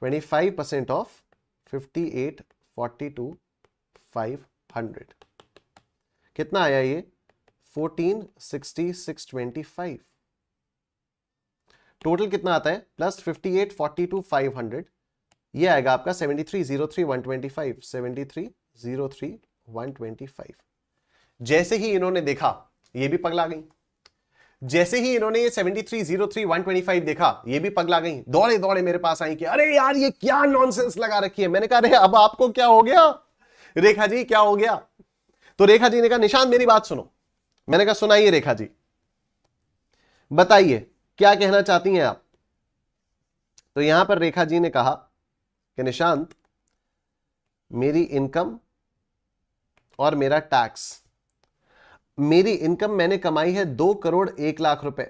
Speaker 1: 25% of 5842,500। कितना आया ये? 146625। टोटल कितना आता है? प्लस 5842,500, ये आएगा आपका 7303,125, 7303,125। जैसे ही इन्होंने देखा, ये भी पगला गई। जैसे ही इन्होंने ये 7303,125 देखा, ये भी पगला गई, दौड़े दौड़े मेरे पास आई कि अरे यार ये क्या नॉनसेंस लगा रखी है। मैंने कहा अरे अब आपको क्या हो गया रेखा जी, क्या हो गया? तो रेखा जी ने कहा निशांत मेरी बात सुनो। मैंने कहा सुनाइए रेखा जी, बताइए क्या कहना चाहती हैं आप। तो यहां पर रेखा जी ने कहा कि निशांत, मेरी इनकम और मेरा टैक्स, मेरी इनकम मैंने कमाई है 2,01,00,000 रुपए।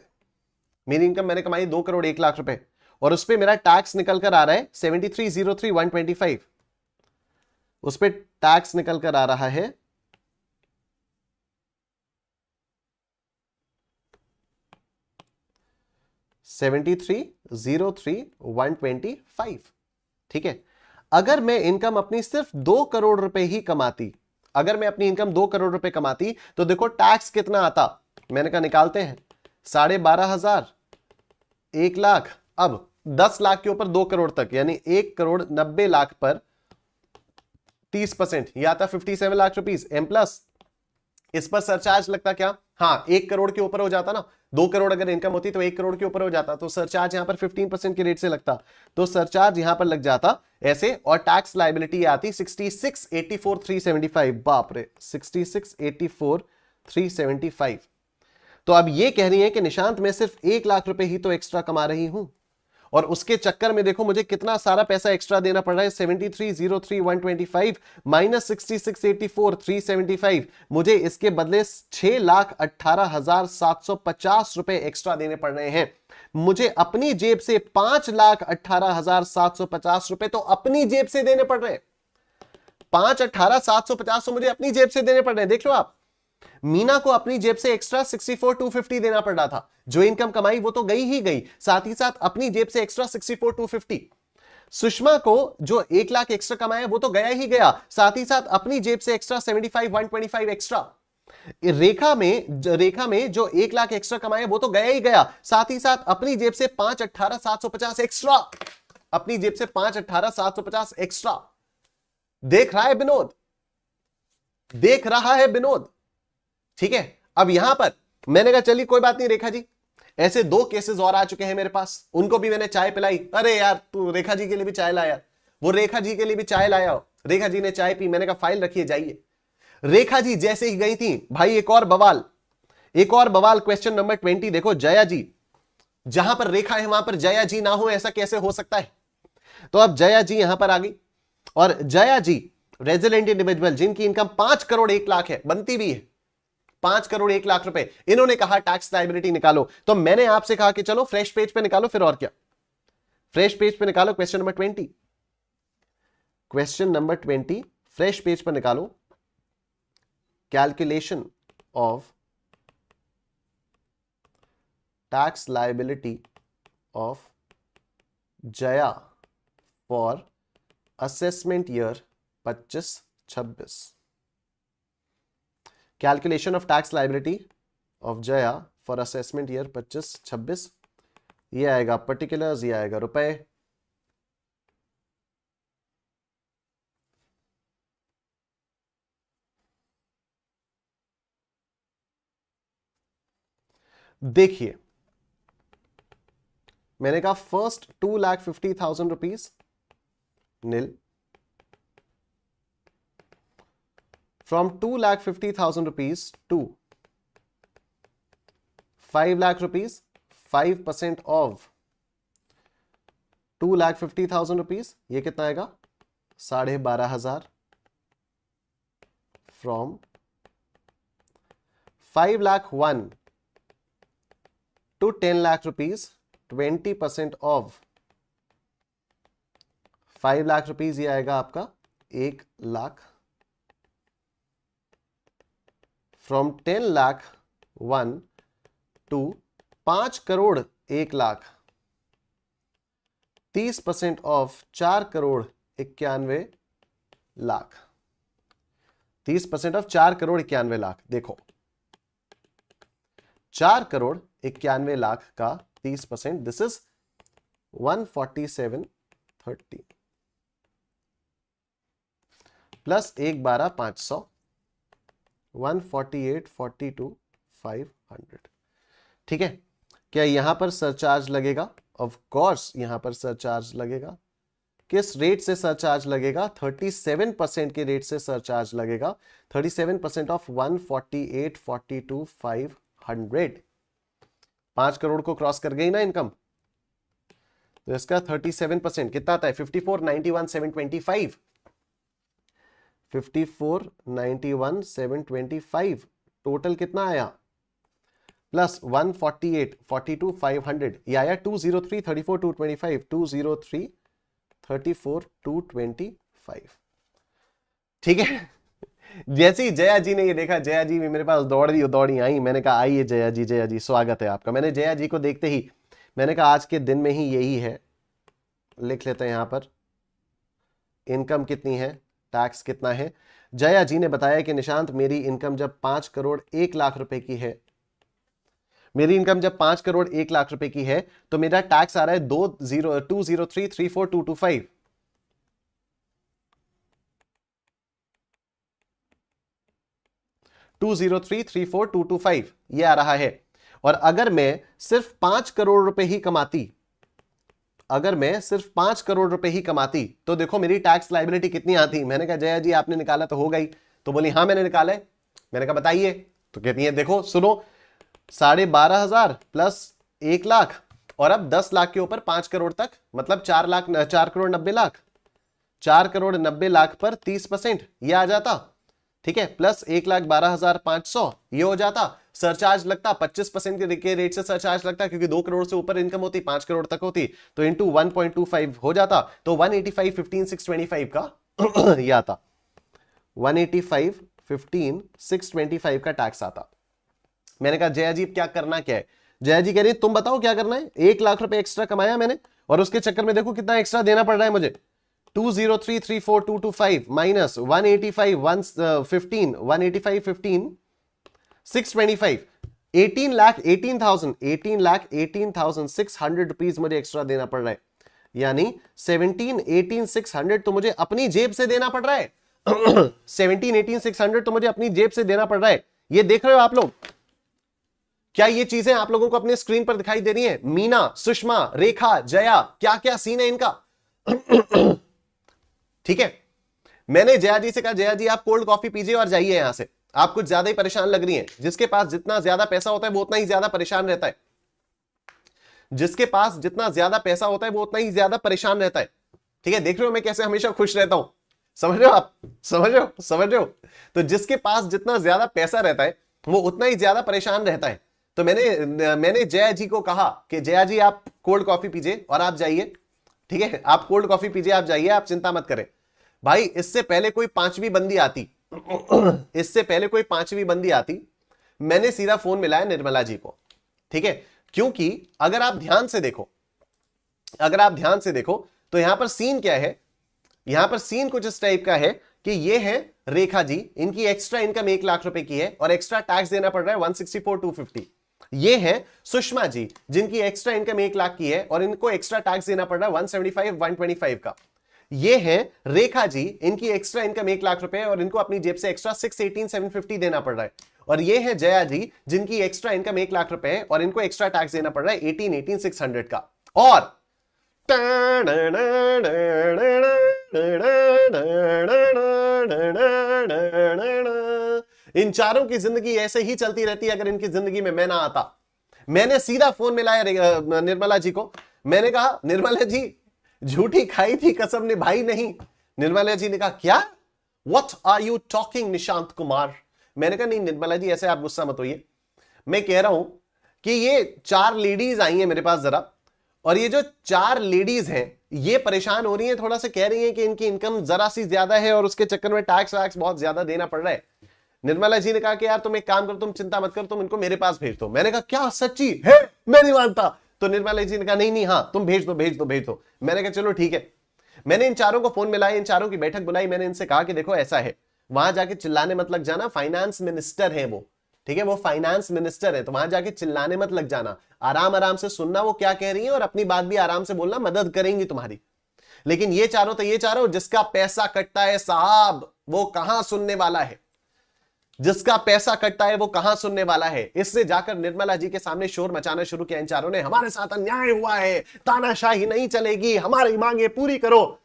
Speaker 1: मेरी इनकम मैंने कमाई 2,01,00,000 रुपए, और उस पर मेरा टैक्स निकल कर आ रहा है 7303,125। उस पर टैक्स निकल कर आ रहा है 7303,125। ठीक है, अगर मैं इनकम अपनी सिर्फ 2 करोड़ रुपए ही कमाती, अगर मैं अपनी इनकम 2 करोड़ रुपए कमाती, तो देखो टैक्स कितना आता। मैंने कहा निकालते हैं, 12,500, 1,00,000, अब 10 लाख के ऊपर 2 करोड़ तक, यानी 1,90,00,000 पर 30%, यह आता 57 लाख रुपीस। एम प्लस इस पर सरचार्ज लगता क्या? हाँ, 1 करोड़ के ऊपर हो जाता ना, 2 करोड़ अगर इनकम होती तो 1 करोड़ के ऊपर हो जाता, तो सरचार्ज यहां पर 15% के रेट से लगता, तो सरचार्ज यहां पर लग जाता ऐसे, और टैक्स लायबिलिटी आती 66,84,375। बाप रे, 66,84,375। तो अब ये कह रही है कि निशांत मैं सिर्फ 1,00,000 रुपए ही तो एक्स्ट्रा कमा रही हूं, और उसके चक्कर में देखो मुझे कितना सारा पैसा एक्स्ट्रा देना पड़ रहा है। 7303,125 माइनस 66,84,375, मुझे इसके बदले 6,18,750 रुपए एक्स्ट्रा देने पड़ रहे हैं। मुझे अपनी जेब से 5,18,750 रुपए तो अपनी जेब से देने पड़ रहे हैं। 5,18,750 तो मुझे अपनी जेब से देने पड़ रहे हैं। देख लो आप, मीना को अपनी जेब से एक्स्ट्रा 64,250 देना पड़ रहा था। जो इनकम कमाई वो तो गई ही गई, साथ ही साथ अपनी जेब से एक्स्ट्रा 64,250। सुषमा को जो 1,00,000 एक्स्ट्रा कमाया वो तो गया ही गया, साथ ही साथ अपनी जेब से एक्स्ट्रा 75,125 एक्स्ट्रा। रेखा में जो 1,00,000 एक्स्ट्रा कमाया वो तो गया ही गया, साथ ही साथ अपनी जेब से 5,18,750 एक्स्ट्रा, अपनी जेब से 5,18,750 एक्स्ट्रा। देख रहा है विनोद, देख रहा है विनोद। ठीक है, अब यहां पर मैंने कहा चलिए कोई बात नहीं रेखा जी, ऐसे 2 केसेस और आ चुके हैं मेरे पास, उनको भी मैंने चाय पिलाई। अरे यार तू रेखा जी के लिए भी चाय लाया, वो रेखा जी के लिए भी चाय लाया। रेखा जी ने चाय पी, मैंने कहा फाइल रखिए जाइए। रेखा जी जैसे ही गई थी भाई, एक और बवाल, एक और बवाल। क्वेश्चन नंबर 20 देखो, जया जी, जहां पर रेखा है वहां पर जया जी ना हो, ऐसा कैसे हो सकता है? तो अब जया जी यहां पर आ गई, और जया जी रेजिडेंट इंडिविजुअल जिनकी इनकम 5,01,00,000 है, बनती भी है 5,01,00,000 रुपए। इन्होंने कहा टैक्स लायबिलिटी निकालो, तो मैंने आपसे कहा कि चलो फ्रेश पेज पे निकालो, फिर और क्या, फ्रेश पेज पे निकालो। Question number 20, question number 20 fresh page पर निकालो। Calculation of tax liability of Jaya for assessment year 25-26। Calculation of tax liability of Jaya for assessment year 25-26, ये आएगा पर्टिकुलर्स, ये आएगा रुपए। देखिए मैंने कहा first 2,50,000 rupees nil, from 2,50,000 rupees to 5,00,000 rupees, 5% of 2,50,000 rupees, ये कितना आएगा? 12,500। From 5,01,000 to 10,00,000 rupees, 20% of 5 lakh rupees, ये आएगा आपका 1 lakh. From 10 lakh 1 to 5 crore 1 lakh, 30% of 4 crore 91 lakh. 30% of 4 crore 91 lakh. देखो 4 करोड़ 91 लाख का 30%, दिस इज 14730 प्लस 1,12,500, 148,42 500। ठीक है, क्या यहां पर सरचार्ज लगेगा? ऑफ कोर्स यहां पर सरचार्ज लगेगा। किस रेट से सरचार्ज लगेगा? 37% के रेट से सरचार्ज लगेगा। 37% ऑफ 148,42 500, 5 करोड़ को क्रॉस कर गई ना इनकम, तो इसका 37% कितना आता है? 54,91,725, 54,91,725 टोटल कितना आया? प्लस 148,42 500, ये आया 203,34,225, 203,34,225। ठीक है। जैसे ही जया जी ने ये देखा, जया जी भी मेरे पास दौड़ी आई, मैंने कहा आइए जया जी स्वागत है आपका। मैंने जया जी को देखते ही मैंने कहा आज के दिन में ही यही है, लिख लेते हैं यहां पर इनकम कितनी है, टैक्स कितना है। जया जी ने बताया कि निशांत मेरी इनकम जब 5 करोड़ 1 लाख रुपए की है, मेरी इनकम जब 5 करोड़ 1 लाख रुपए की है तो मेरा टैक्स आ रहा है 203,34,225। ये आ रहा है। और अगर मैं सिर्फ 5 करोड़ रुपए ही कमाती, अगर मैं सिर्फ 5 करोड़ रुपए ही कमाती तो देखो मेरी टैक्स लायबिलिटी कितनी आती। मैंने कहा जया जी आपने निकाला तो हो गई, तो बोली हाँ मैंने निकाला है। मैंने कहा बताइए, तो कहती है देखो सुनो, 12,500 प्लस 1 लाख, और अब 10 लाख के ऊपर 5 करोड़ तक, मतलब 4 करोड़ 90 लाख, 4 करोड़ 90 लाख पर 30% ये आ जाता। ठीक है, प्लस 1,12,500 ये हो जाता। सरचार्ज लगता 25% के रेट से सरचार्ज लगता, क्योंकि 2 करोड़ से ऊपर इनकम होती, 5 करोड़ तक होती, तो इंटू 1.25 हो जाता, तो 185,15,625 का ये आता, 185,15,625 का टैक्स आता। मैंने कहा जया जी क्या करना क्या है? जया जी कह रही तुम बताओ क्या करना है। 1 लाख रुपए एक्स्ट्रा कमाया मैंने, और उसके चक्कर में देखो कितना एक्स्ट्रा देना पड़ रहा है मुझे। 203,34,225 माइनस 185,15 625, 18,18,600 रुपीज मुझे एक्स्ट्रा देना पड़ रहा है, यानी 17,18,600 तो मुझे अपनी जेब से देना पड़ रहा है। 17,18,600 तो मुझे अपनी जेब से देना पड़ रहा है। ये देख रहे हो आप लोग? क्या ये चीजें आप लोगों को अपने स्क्रीन पर दिखाई दे रही हैं? मीना, सुषमा, रेखा, जया, क्या क्या सीन है इनका? ठीक है, मैंने जया जी से कहा जया जी आप कोल्ड कॉफी पीजिए और जाइए यहां से, आप कुछ ज्यादा ही परेशान लग रही हैं। जिसके पास जितना ज्यादा पैसा होता है वो उतना ही ज्यादा परेशान रहता है। जिसके पास जितना ज्यादा पैसा होता है वो उतना ही ज्यादा परेशान रहता है। ठीक है, देख रहे हो मैं कैसे हमेशा खुश रहता हूं? समझ रहे हो आप? समझ रहे हो? तो जिसके पास जितना ज्यादा पैसा रहता है वो उतना ही ज्यादा परेशान रहता है। तो मैंने जया जी को कहा कि जया जी आप कोल्ड कॉफी पीजिए और आप जाइए। ठीक है, आप कोल्ड कॉफी पीजिए, आप जाइए, आप चिंता मत करें। भाई इससे पहले कोई 5वीं बंदी आती, इससे पहले कोई 5वीं बंदी आती, मैंने सीधा फोन मिलाया निर्मला जी को। ठीक है, क्योंकि अगर आप ध्यान से देखो, तो यहां पर सीन क्या है? यहां पर सीन कुछ इस टाइप का है कि ये है रेखा जी, इनकी एक्स्ट्रा इनकम 1 लाख रुपए की है और एक्स्ट्रा टैक्स देना पड़ रहा है 164,250। ये है सुषमा जी, जिनकी एक्स्ट्रा इनकम 1 लाख की है और इनको एक्स्ट्रा टैक्स देना पड़ रहा है 175,125 का। ये है रेखा जी, इनकी एक्स्ट्रा इनकम 1 लाख रुपए और इनको अपनी जेब से एक्स्ट्रा 618,750 देना पड़ रहा है। और ये है जया जी, जिनकी एक्स्ट्रा इनकम 1 लाख रुपए है और इनको एक्स्ट्रा टैक्स देना पड़ रहा है 18,600 का। और इन चारों की जिंदगी ऐसे ही चलती रहती अगर इनकी जिंदगी में मैं ना आता। मैंने सीधा फोन मिलाया निर्मला जी को। मैंने कहा निर्मला जी झूठी खाई थी कसम निभाई नहीं। निर्मला जी ने कहा क्या? What are you talking Nishant Kumar? मैंने कहा नहीं निर्मला जी ऐसे आप गुस्सा मत होइए, मैं कह रहा हूं कि ये 4 लेडीज आई हैं मेरे पास, जरा और ये जो 4 लेडीज हैं ये परेशान हो रही हैं, थोड़ा सा कह रही हैं कि इनकी इनकम जरा सी ज्यादा है और उसके चक्कर में टैक्स वैक्स बहुत ज्यादा देना पड़ रहा है। निर्मला जी ने कहा कि यार तुम एक काम करो, तुम चिंता मत करो, तुम इनको मेरे पास भेज दो। मैंने कहा क्या सच्ची है? मैं नहीं मानता। तो निर्मला जी ने कहा नहीं नहीं, हाँ तुम भेज दो भेज दो भेज दो। मैंने कहा चलो ठीक है। मैंने इन चारों को फोन मिलाया, इन चारों की बैठक बुलाई, मैंने इनसे कहा कि देखो ऐसा है, वहां जाके चिल्लाने मत लग जाना, फाइनेंस मिनिस्टर है वो, ठीक है, वो फाइनेंस मिनिस्टर है, तो वहां जाके चिल्लाने मत लग जाना, आराम आराम से सुनना वो क्या कह रही है और अपनी बात भी आराम से बोलना, मदद करेंगी तुम्हारी। लेकिन ये चारों तो ये चारों जिसका पैसा कटता है साहब वो कहां सुनने वाला है, जिसका पैसा कटता है वो कहां सुनने वाला है। इससे जाकर निर्मला जी के सामने शोर मचाना शुरू किया इन चारों ने, हमारे साथ अन्याय हुआ है, तानाशाही नहीं चलेगी, हमारी मांगे पूरी करो।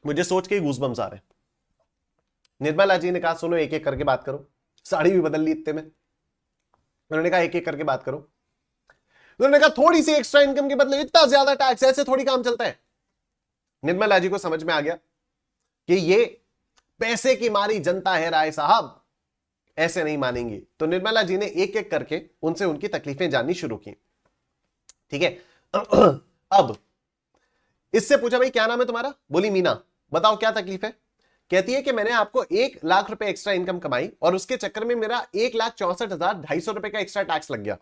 Speaker 1: मुझे सोच के गूज़बम्स आ रहे। निर्मला जी ने कहा सुनो एक एक करके बात करो, साड़ी भी बदल ली इतने में। उन्होंने कहा एक एक करके बात करो। उन्होंने कहा थोड़ी सी एक्स्ट्रा इनकम के बदले इतना ज्यादा टैक्स, ऐसे थोड़ी काम चलता है। निर्मला जी को समझ में आ गया कि ये पैसे की मारी जनता है राय साहब, ऐसे नहीं मानेंगी। तो निर्मला जी ने एक एक करके उनसे उनकी तकलीफें जाननी शुरू की, ठीक है। अब इससे पूछा भाई क्या नाम है तुम्हारा? बोली मीना। बताओ क्या तकलीफ है? कहती है कि मैंने आपको 1 लाख रुपए एक्स्ट्रा इनकम कमाई और उसके चक्कर में मेरा 1,64,250 रुपए का एक्स्ट्रा टैक्स लग गया।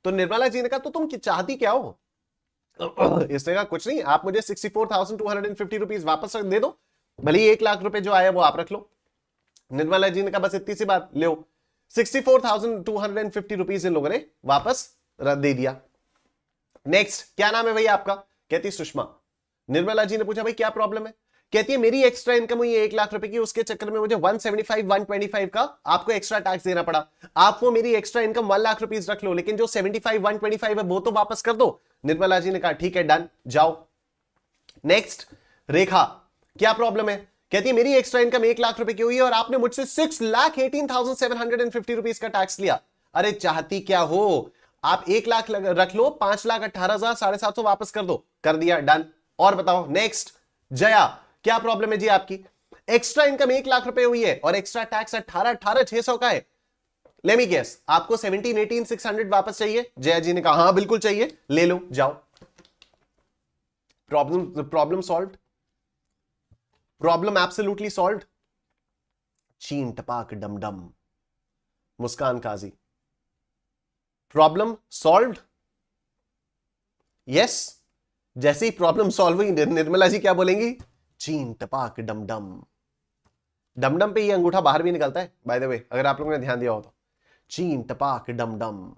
Speaker 1: तो निर्मला जी ने कहा तो तुम चाहती क्या हो? इसने कहा कुछ नहीं, आप मुझे 64,250 रुपीज वापस दे दो, भले ही 1 लाख रुपए जो आया वो आप रख लो। निर्मला जी ने कहा बस इतनी सी बात, लो 64,250 रुपीज इन लोगों ने वापस दे दिया। नेक्स्ट, क्या नाम है भाई आपका? कहती सुषमा। निर्मला जी ने पूछा भाई क्या प्रॉब्लम है? कहती है मेरी एक्स्ट्रा इनकम हुई है 1 लाख रुपए की, उसके चक्कर में मुझे 175 125 का आपको एक्स्ट्रा टैक्स देना पड़ा। आप वो मेरी एक्स्ट्रा इनकम 1 लाख रुपीज रख लो, लेकिन जो 75 125 है वो तो वापस कर दो। निर्मला जी ने कहा ठीक है डन, जाओ। नेक्स्ट, रेखा, क्या प्रॉब्लम है? कहती है मेरी एक्स्ट्रा इनकम 1 लाख रुपए की हुई है और आपने मुझसे 6,18,750 रुपीज का टैक्स लिया। अरे चाहती क्या हो? आप 1 लाख रख लो, 5,18,750 वापस कर दो। कर दिया, डन। और बताओ। नेक्स्ट, जया, क्या प्रॉब्लम है जी आपकी? एक्स्ट्रा इनकम 1 लाख रुपए हुई है और एक्स्ट्रा टैक्स 18,600 का है। लेट मी गेस, आपको 17,18,600 वापस चाहिए? जया जी ने कहा हां बिल्कुल चाहिए, ले लो, जाओ। Problem solved, problem absolutely solved. चीन टपाक डमडम। मुस्कान काजी, प्रॉब्लम सॉल्व्ड। यस, जैसे ही प्रॉब्लम सॉल्व हुई निर्मला जी क्या बोलेंगी? चीन टपाक डमडम। डमडम पे ये अंगूठा बाहर भी निकलता है बाय द वे, अगर आप लोगों ने ध्यान दिया हो तो। चीन टपाक डमडम,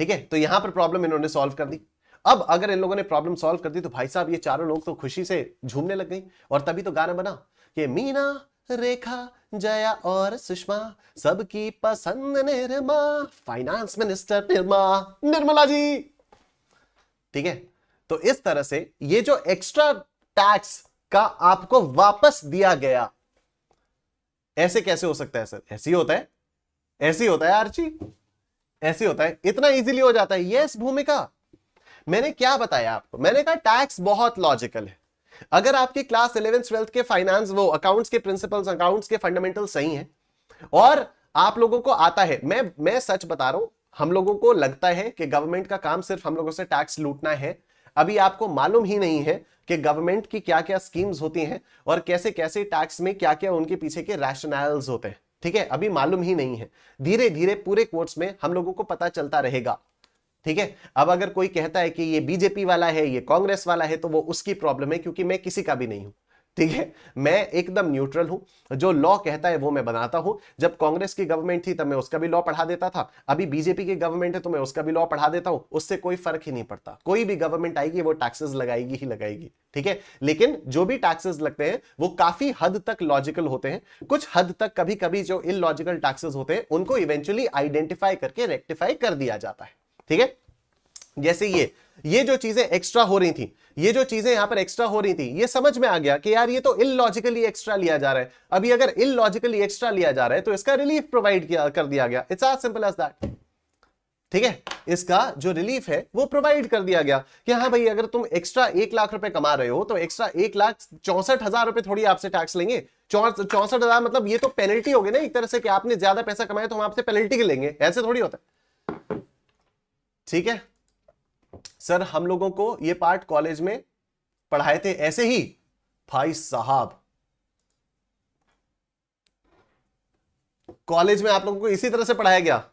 Speaker 1: ठीक है। तो यहां पर प्रॉब्लम इन्होंने सॉल्व कर दी। अब अगर इन लोगों ने प्रॉब्लम सॉल्व कर दी तो भाई साहब ये चारों लोग तो खुशी से झूमने लग गई। और तभी तो गाना बना कि मीना, रेखा, जया और सुषमा सबकी पसंद निर्मा, फाइनेंस मिनिस्टर निर्मला जी, ठीक है। तो इस तरह से ये जो एक्स्ट्रा टैक्स का आपको वापस दिया गया, ऐसे कैसे हो सकता है सर? ऐसे ही होता है, ऐसे ही होता है आर्ची, ऐसे होता है, इतना इजीली हो जाता है। यस भूमिका, मैंने क्या बताया आपको? मैंने कहा टैक्स बहुत लॉजिकल है। अगर आपके क्लास 11th 12th के फाइनेंस, वो अकाउंट्स के प्रिंसिपल्स, अकाउंट्स के फंडामेंटल सही हैं और आप लोगों को आता है, मैं सच बता रहा हूं, हम लोगों को लगता है कि गवर्नमेंट का काम सिर्फ हम लोगों से टैक्स लूटना है। अभी आपको मालूम ही नहीं है कि गवर्नमेंट की क्या क्या स्कीम्स होती हैं और कैसे कैसे टैक्स में क्या क्या उनके पीछे के रैशनल्स होते हैं, ठीक है। अभी मालूम ही नहीं है, धीरे धीरे पूरे कोर्स में हम लोगों को पता चलता रहेगा, ठीक है। अब अगर कोई कहता है कि ये बीजेपी वाला है, ये कांग्रेस वाला है, तो वो उसकी प्रॉब्लम है, क्योंकि मैं किसी का भी नहीं हूं, ठीक है। मैं एकदम न्यूट्रल हूं, जो लॉ कहता है वो मैं बनाता हूं। जब कांग्रेस की गवर्नमेंट थी तब मैं उसका भी लॉ पढ़ा देता था, अभी बीजेपी की गवर्नमेंट है तो मैं उसका भी लॉ पढ़ा देता हूं। उससे कोई फर्क ही नहीं पड़ता, कोई भी गवर्नमेंट आएगी वो टैक्सेस लगाएगी ही लगाएगी, ठीक है। लेकिन जो भी टैक्सेस लगते हैं वो काफी हद तक लॉजिकल होते हैं, कुछ हद तक कभी कभी जो इलॉजिकल टैक्सेस होते हैं उनको इवेंचुअली आइडेंटिफाई करके रेक्टिफाई कर दिया जाता है, ठीक है। जैसे ये जो चीजें एक्स्ट्रा हो रही थी, ये जो चीजें यहां पर एक्स्ट्रा हो रही थी, ये समझ में आ गया कि यार ये तो इलॉजिकली एक्स्ट्रा लिया जा रहा है। अभी अगर इलॉजिकली एक्स्ट्रा लिया जा रहा है तो इसका रिलीफ प्रोवाइड कर दिया गया। It's as simple as that. ठीक है, इसका जो रिलीफ है वो प्रोवाइड कर दिया गया कि हाँ भाई अगर तुम एक्स्ट्रा 1 लाख रुपए कमा रहे हो तो एक्स्ट्रा 1,64,000 रुपए थोड़ी आपसे टैक्स लेंगे। 64,000 मतलब ये तो पेनल्टी हो गई ना एक तरह से कि आपने ज्यादा पैसा कमाया तो हम आपसे पेनल्टी लेंगे, ऐसे थोड़ी होता है। ठीक है सर, हम लोगों को ये पार्ट कॉलेज में पढ़ाए थे ऐसे ही भाई साहब, कॉलेज में आप लोगों को इसी तरह से पढ़ाया गया।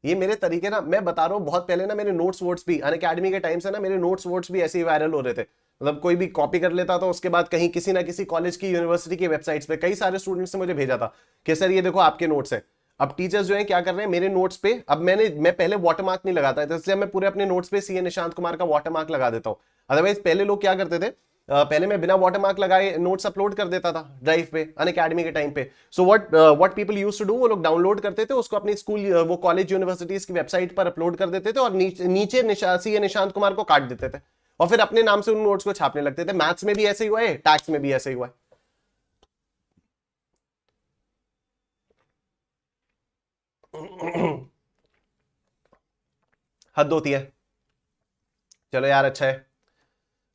Speaker 1: ये मेरे तरीके ना, मैं बता रहा हूं, बहुत पहले ना मेरे नोट्स वोट्स भी अनअकैडमी के टाइम से ना मेरे नोट्स वोट्स भी ऐसे ही वायरल हो रहे थे। मतलब कोई भी कॉपी कर लेता था, उसके बाद कहीं किसी ना किसी कॉलेज की यूनिवर्सिटी की वेबसाइट्स पे कई सारे स्टूडेंट्स ने मुझे भेजा था कि सर ये देखो आपके नोट्स है। अब टीचर्स जो है क्या कर रहे हैं मेरे नोट्स पे, अब मैं पहले वाटरमार्क नहीं लगाता था, इसलिए मैं पूरे अपने नोट्स पे सीए निशांत कुमार का वाटरमार्क लगा देता हूं। अदरवाइज पहले लोग क्या करते थे, पहले मैं बिना वाटरमार्क लगाए नोट्स अपलोड कर देता था ड्राइव पे अनअकैडमी के टाइम पे। So what people used to do, वो लोग डाउनलोड करते थे उसको अपनी स्कूल वो कॉलेज यूनिवर्सिटीज की वेबसाइट पर अपलोड कर देते थे और नीचे सीए निशांत कुमार को काट देते थे और फिर अपने नाम से उन नोट्स को छापने लगते थे। मैथ्स में भी ऐसे ही हुआ है, टैक्स में भी ऐसे ही हुआ है। हद होती है। चलो यार अच्छा है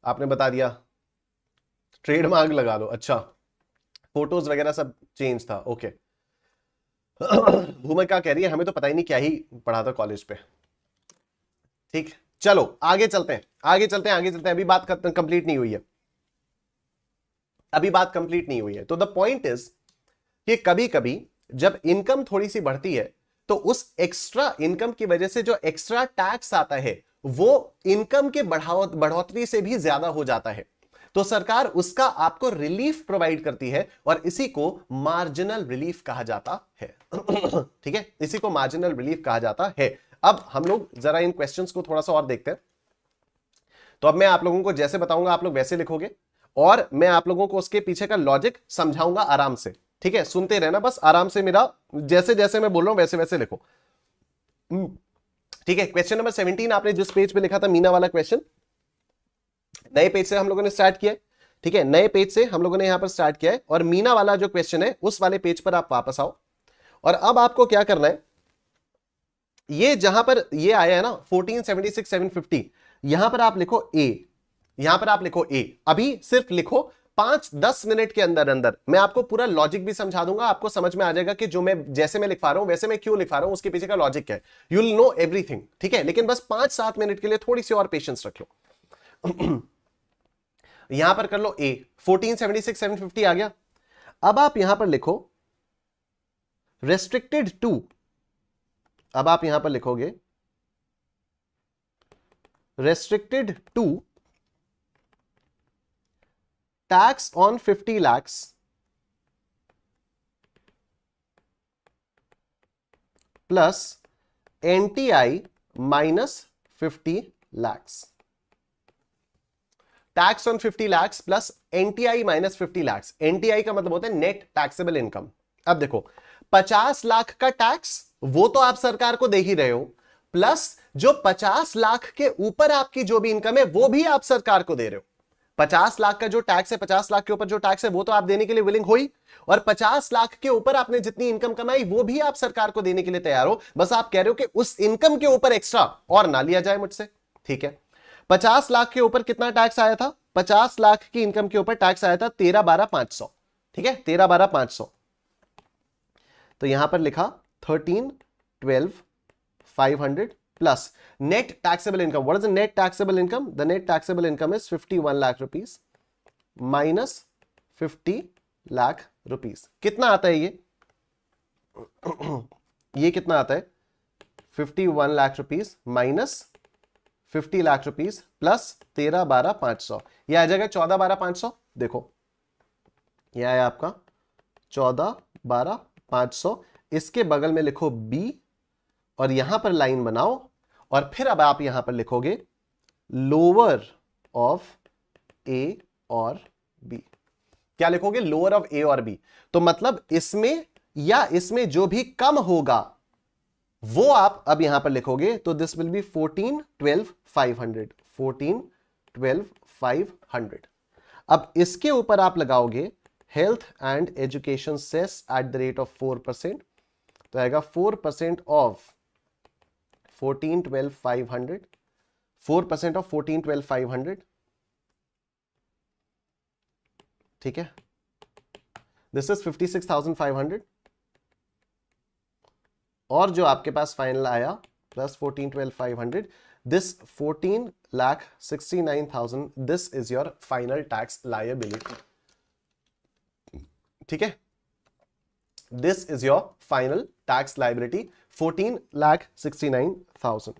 Speaker 1: आपने बता दिया, ट्रेडमार्क लगा दो। अच्छा, फोटोज वगैरह सब चेंज था, ओके। भूमिका कह रही है हमें तो पता ही नहीं क्या ही पढ़ा था कॉलेज पे। ठीक, चलो आगे चलते हैं, आगे चलते हैं, आगे चलते हैं। अभी बात कंप्लीट नहीं हुई है, अभी बात कंप्लीट नहीं हुई है। तो द पॉइंट इज कि कभी कभी जब इनकम थोड़ी सी बढ़ती है तो उस एक्स्ट्रा इनकम की वजह से जो एक्स्ट्रा टैक्स आता है वो इनकम के बढ़ोतरी से भी ज्यादा हो जाता है, तो सरकार उसका आपको रिलीफ प्रोवाइड करती है और इसी को मार्जिनल रिलीफ कहा जाता है। ठीक है, इसी को मार्जिनल रिलीफ कहा जाता है। अब हम लोग जरा इन क्वेश्चंस को थोड़ा सा और देखते हैं। तो अब मैं आप लोगों को जैसे बताऊंगा आप लोग वैसे लिखोगे और मैं आप लोगों को उसके पीछे का लॉजिक समझाऊंगा आराम से। ठीक है, सुनते रहना बस आराम से, मेरा जैसे जैसे मैं बोल रहा हूं वैसे वैसे लिखो। ठीक है, क्वेश्चन नंबर 17 आपने जिस पेज पे लिखा था मीना वाला क्वेश्चन, नए पेज से हम लोगों ने स्टार्ट किया है। ठीक है, नए पेज से हम लोगों ने यहां पर स्टार्ट किया है और मीना वाला जो क्वेश्चन है उस वाले पेज पर आप वापस आओ और अब आपको क्या करना है, ये जहां पर ये आया है ना 1476 750, यहां पर आप लिखो ए, यहां पर आप लिखो ए। अभी सिर्फ लिखो 5-10 मिनट के अंदर अंदर मैं आपको पूरा लॉजिक भी समझा दूंगा, आपको समझ में आ जाएगा कि जो मैं जैसे मैं लिखवा रहा हूं वैसे मैं क्यों लिखवा रहा हूं, उसके पीछे का लॉजिक क्या है, यू विल नो एवरीथिंग। ठीक है, लेकिन बस 5-7 मिनट के लिए थोड़ी सी और पेशेंस रख लो। यहां पर कर लो ए, 1476 750 आ गया। अब आप यहां पर लिखो रेस्ट्रिक्टेड टू, अब आप यहां पर लिखोगे restricted to tax on 50 lakhs plus NTI minus 50 lakhs, tax on 50 lakhs plus NTI minus 50 lakhs। NTI का मतलब होता है नेट टैक्सेबल इनकम। अब देखो 50 लाख का टैक्स वो तो आप सरकार को दे ही रहे हो, प्लस जो 50 लाख के ऊपर आपकी जो भी इनकम है वो भी आप सरकार को दे रहे हो। 50 लाख का जो टैक्स है, 50 लाख के ऊपर जो टैक्स है वो तो आप देने के लिए विलिंग हो ही, और 50 लाख के ऊपर आपने जितनी इनकम कमाई वो भी आप सरकार को देने के लिए तैयार हो। बस आप कह रहे हो कि उस इनकम के ऊपर एक्स्ट्रा और ना लिया जाए मुझसे। ठीक है, 50 लाख के ऊपर कितना टैक्स आया था, 50 लाख की इनकम के ऊपर टैक्स आया था 13,12,500। ठीक है, 13,12,500। तो यहां पर लिखा 13,12,500 plus net taxable income. What is the net taxable income? The net taxable income is 51 lakh rupees minus 50 lakh rupees. कितना आता है ये कितना आता है? 51 lakh rupees minus 50 lakh rupees plus 13,12,500, यह आ जाएगा 14,12,500। देखो यह है आपका 14,12,500। इसके बगल में लिखो बी और यहां पर लाइन बनाओ और फिर अब आप यहां पर लिखोगे लोअर ऑफ ए और बी। क्या लिखोगे? लोअर ऑफ ए और बी। तो मतलब इसमें या इसमें जो भी कम होगा वो आप अब यहां पर लिखोगे। तो दिस विल बी 14,12,500, 14,12,500। अब इसके ऊपर आप लगाओगे health and education cess at the rate of 4%, तो आएगा 4% ऑफ 14,12,500, 4% ऑफ 14,12,500, ठीक है, दिस इज 56,500, और जो आपके पास फाइनल आया plus 14,12,500, this 14,69,000, this is your final tax liability, ठीक है, this is your final tax liability 14,69,000.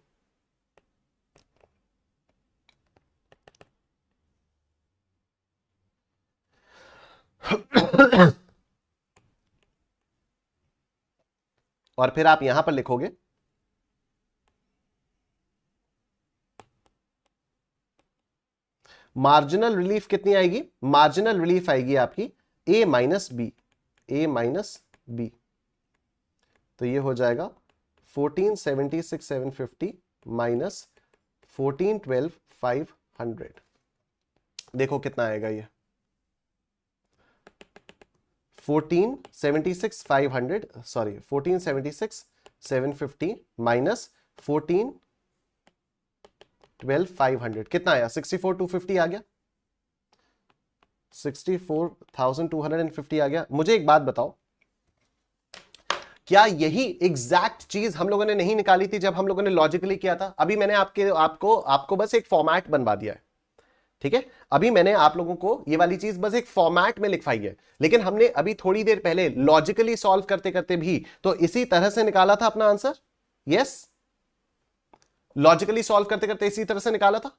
Speaker 1: और फिर आप यहां पर लिखोगे मार्जिनल रिलीफ कितनी आएगी, मार्जिनल रिलीफ आएगी आपकी a minus B, a minus B, तो ये हो जाएगा 1476,750 माइनस 1412,500. देखो कितना आएगा ये 1476,500, सॉरी 1476,750 माइनस 1412,500 कितना आया 64,250 आ गया, 64,250 आ गया. मुझे एक बात बताओ, क्या यही एग्जैक्ट चीज हम लोगों ने नहीं निकाली थी जब हम लोगों ने लॉजिकली किया था? अभी मैंने आपको बस एक फॉर्मेट बनवा दिया है, ठीक है, अभी मैंने आप लोगों को ये वाली चीज बस एक फॉर्मेट में लिखवाई है, लेकिन हमने अभी थोड़ी देर पहले लॉजिकली सॉल्व करते करते भी तो इसी तरह से निकाला था अपना आंसर. यस, लॉजिकली सॉल्व करते करते इसी तरह से निकाला था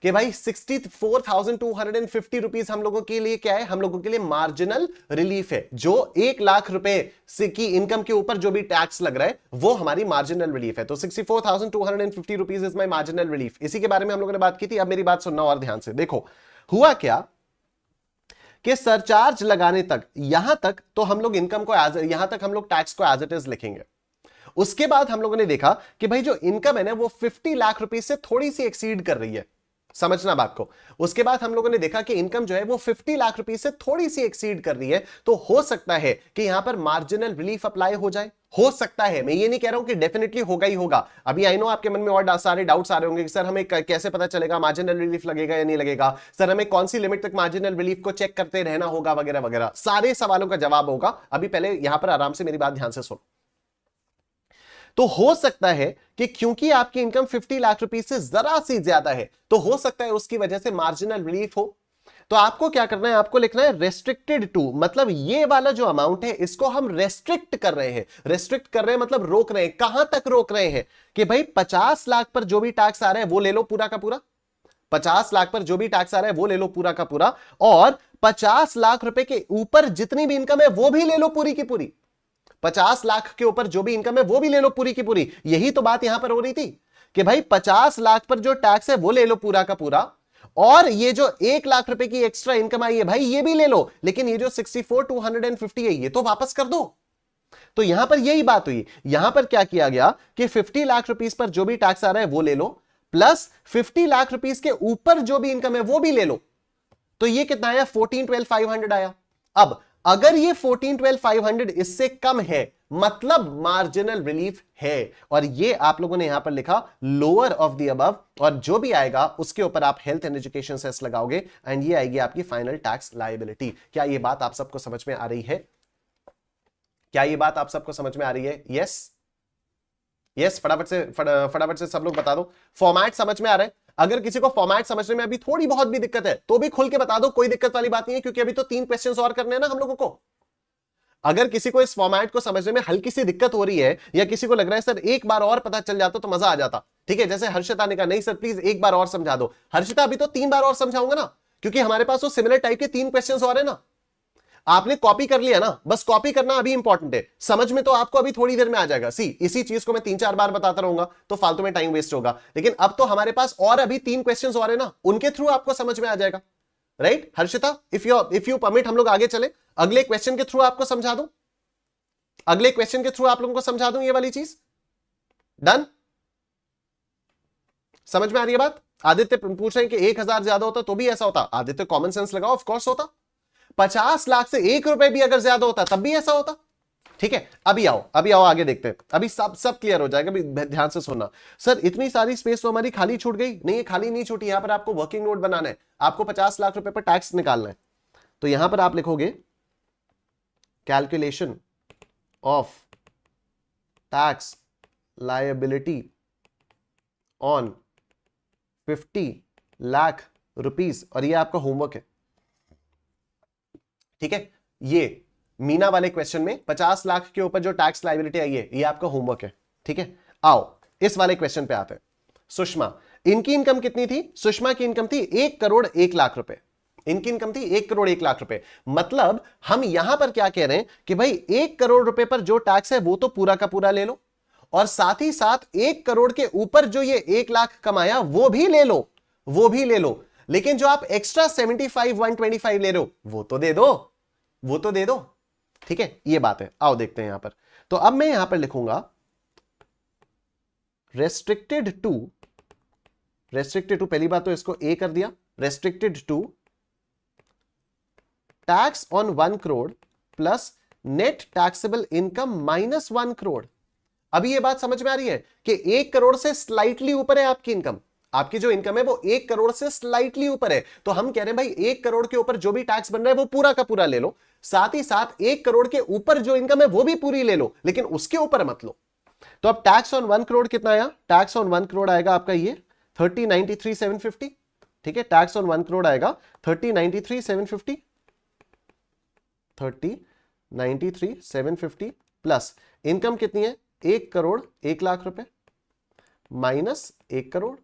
Speaker 1: कि भाई 64,250 रुपीज हम लोगों के लिए क्या है, हम लोगों के लिए मार्जिनल रिलीफ है. जो 1 लाख रुपए से की इनकम के ऊपर जो भी टैक्स लग रहा है वो हमारी मार्जिनल रिलीफ है. तो 64,250 rupees is my marginal relief. इसी के बारे में हम लोगों ने बात की थी. अब मेरी बात सुनना और ध्यान से. देखो हुआ क्या कि सरचार्ज लगाने तक यहां तक तो हम लोग इनकम को यहां तक हम लोग टैक्स को एज इट इज लिखेंगे. उसके बाद हम लोगों ने देखा कि भाई जो इनकम है ना वो 50 लाख रुपीज से थोड़ी सी एक्सीड कर रही है. समझना बात को. उसके बाद हम लोगों ने देखा कि इनकम जो है वो 50 लाख रुपीज से थोड़ी सी एक्सीड कर रही है. तो हो सकता है कि यहां पर मार्जिनल रिलीफ अप्लाई हो जाए. हो सकता है, मैं ये नहीं कह रहा हूं कि डेफिनेटली होगा ही होगा. अभी आई नो आपके मन में और सारे डाउट्स आ रहे होंगे कि सर हमें कैसे पता चलेगा मार्जिनल रिलीफ लगेगा या नहीं लगेगा, सर हमें कौन सी लिमिट तक मार्जिनल रिलीफ को चेक करते रहना होगा वगैरह वगैरह. सारे सवालों का जवाब होगा. अभी पहले यहां पर आराम से मेरी बात ध्यान से सुनो. तो हो सकता है कि क्योंकि आपकी इनकम 50 लाख रुपीस से जरा सी ज्यादा है तो हो सकता है उसकी वजह से मार्जिनल रिलीफ हो. तो आपको क्या करना है, आपको लिखना है रेस्ट्रिक्टेड टू, मतलब ये वाला जो अमाउंट है इसको हम रेस्ट्रिक्ट कर रहे हैं. रेस्ट्रिक्ट कर रहे हैं मतलब रोक रहे हैं. कहां तक रोक रहे हैं कि भाई 50 लाख पर जो भी टैक्स आ रहा है वो ले लो पूरा का पूरा. 50 लाख पर जो भी टैक्स आ रहा है वो ले लो पूरा का पूरा, और 50 लाख रुपए के ऊपर जितनी भी इनकम है वो भी ले लो पूरी की पूरी. 50 लाख के ऊपर जो भी इनकम है वो भी ले लो पूरी की पूरी. यही तो बात यहां पर हो रही थी कि भाई 50 लाख पर जो टैक्स है वो ले लो पूरा का पूरा, और ये जो 1 लाख रुपए की एक्स्ट्रा इनकम आई है भाई ये भी ले लो, लेकिन ये जो 64,250 है ये तो वापस कर दो. तो यहां पर यही बात हुई. यहां पर क्या किया गया कि 50 लाख रुपीस पर जो भी टैक्स आ रहा है वो ले लो, प्लस 50 लाख रुपीस के ऊपर जो भी इनकम है वो भी ले लो. तो ये कितना आया 14,12,500 आया. अब अगर ये 14,12,500 इससे कम है मतलब मार्जिनल रिलीफ है, और ये आप लोगों ने यहां पर लिखा लोअर ऑफ द अबव, और जो भी आएगा उसके ऊपर आप हेल्थ एंड एजुकेशन सेस लगाओगे एंड ये आएगी आपकी फाइनल टैक्स लायबिलिटी. क्या ये बात आप सबको समझ में आ रही है? क्या ये बात आप सबको समझ में आ रही है? यस यस, फटाफट से सब लोग बता दो. फॉर्मेट समझ में आ रहा है? अगर किसी को फॉर्मेट समझने में अभी थोड़ी बहुत भी दिक्कत है तो भी खुल के बता दो, कोई दिक्कत वाली बात नहीं है, क्योंकि अभी तो 3 क्वेश्चंस और करने हैं ना हम लोगों को. अगर किसी को इस फॉर्मेट को समझने में हल्की सी दिक्कत हो रही है या किसी को लग रहा है सर एक बार और पता चल जाता तो मजा आ जाता, ठीक है, जैसे हर्षिता ने कहा नहीं सर प्लीज एक बार और समझा दो. हर्षिता अभी तो 3 बार और समझाऊंगा ना, क्योंकि हमारे पास तो सिमिलर टाइप के 3 क्वेश्चंस और है ना. आपने कॉपी कर लिया ना, बस कॉपी करना अभी इंपॉर्टेंट है, समझ में तो आपको अभी थोड़ी देर में आ जाएगा. सी इसी चीज को मैं 3-4 बार बताता रहूंगा तो फालतू में टाइम वेस्ट होगा, लेकिन अब तो हमारे पास और अभी 3 क्वेश्चंस और है ना, उनके थ्रू आपको समझ में आ जाएगा. Right Harshita, if you permit हम लोग आगे चले, अगले क्वेश्चन के थ्रू आपको समझा दूं, अगले क्वेश्चन के थ्रू आप लोगों को समझा दूं ये वाली चीज. डन? समझ में आ रही है बात? आदित्य पूछ रहे हैं कि 1,000 ज्यादा होता तो भी ऐसा होता. आदित्य कॉमन सेंस लगाओ, ऑफ कोर्स होता. 50 लाख से 1 रुपए भी अगर ज्यादा होता तब भी ऐसा होता. ठीक है, अभी आओ आगे देखते हैं, अभी सब क्लियर हो जाएगा। अभी ध्यान से सुनना। सर इतनी सारी स्पेस तो हमारी खाली छूट गई। नहीं, खाली नहीं छूटी, यहां पर आपको वर्किंग नोट बनाना है, आपको 50 लाख रुपए पर टैक्स निकालना है। तो यहां पर आप लिखोगे calculation of tax liability on 50 lakh rupees, और ये आपका होमवर्क है। ठीक है, ये मीना वाले क्वेश्चन में 50 लाख के ऊपर जो टैक्स लायबिलिटी आई है, ये आपका होमवर्क है। ठीक है, आओ इस वाले क्वेश्चन पे आते हैं। सुषमा, इनकी इनकम कितनी थी? सुषमा की इनकम थी 1 करोड़ 1 लाख रुपए। इनकी इनकम थी 1 करोड़ 1 लाख रुपए। मतलब हम यहां पर क्या कह रहे हैं कि भाई 1 करोड़ रुपए पर जो टैक्स है वो तो पूरा का पूरा ले लो, और साथ ही साथ 1 करोड़ के ऊपर जो ये 1 लाख कमाया वो भी ले लो, वो भी ले लो। लेकिन जो आप एक्स्ट्रा 75 125 ले रहे हो वो तो दे दो, वो तो दे दो। ठीक है, ये बात है। आओ देखते हैं यहां पर। तो अब मैं यहां पर लिखूंगा रेस्ट्रिक्टेड टू, पहली बात तो इसको ए कर दिया, restricted to tax on 1 crore plus net taxable income minus 1 crore. अभी ये बात समझ में आ रही है कि 1 करोड़ से स्लाइटली ऊपर है आपकी इनकम, आपकी जो इनकम है वो 1 करोड़ से स्लाइटली ऊपर है। तो हम कह रहे हैं भाई 1 करोड़ के ऊपर जो भी टैक्स बन रहा है वो पूरा का पूरा ले लो, साथ ही साथ 1 करोड़ के ऊपर जो इनकम है वो भी पूरी ले लो, लेकिन उसके ऊपर मत लो। तो अब टैक्स ऑन 1 करोड़ कितना आया? टैक्स ऑन 1 करोड़ आएगा आपका ये 30,93,750। ठीक है, टैक्स ऑन 1 करोड़ आएगा 30,93,750, 30,93,750 प्लस इनकम कितनी है? 1 करोड़ 1 लाख रुपए माइनस 1 करोड़।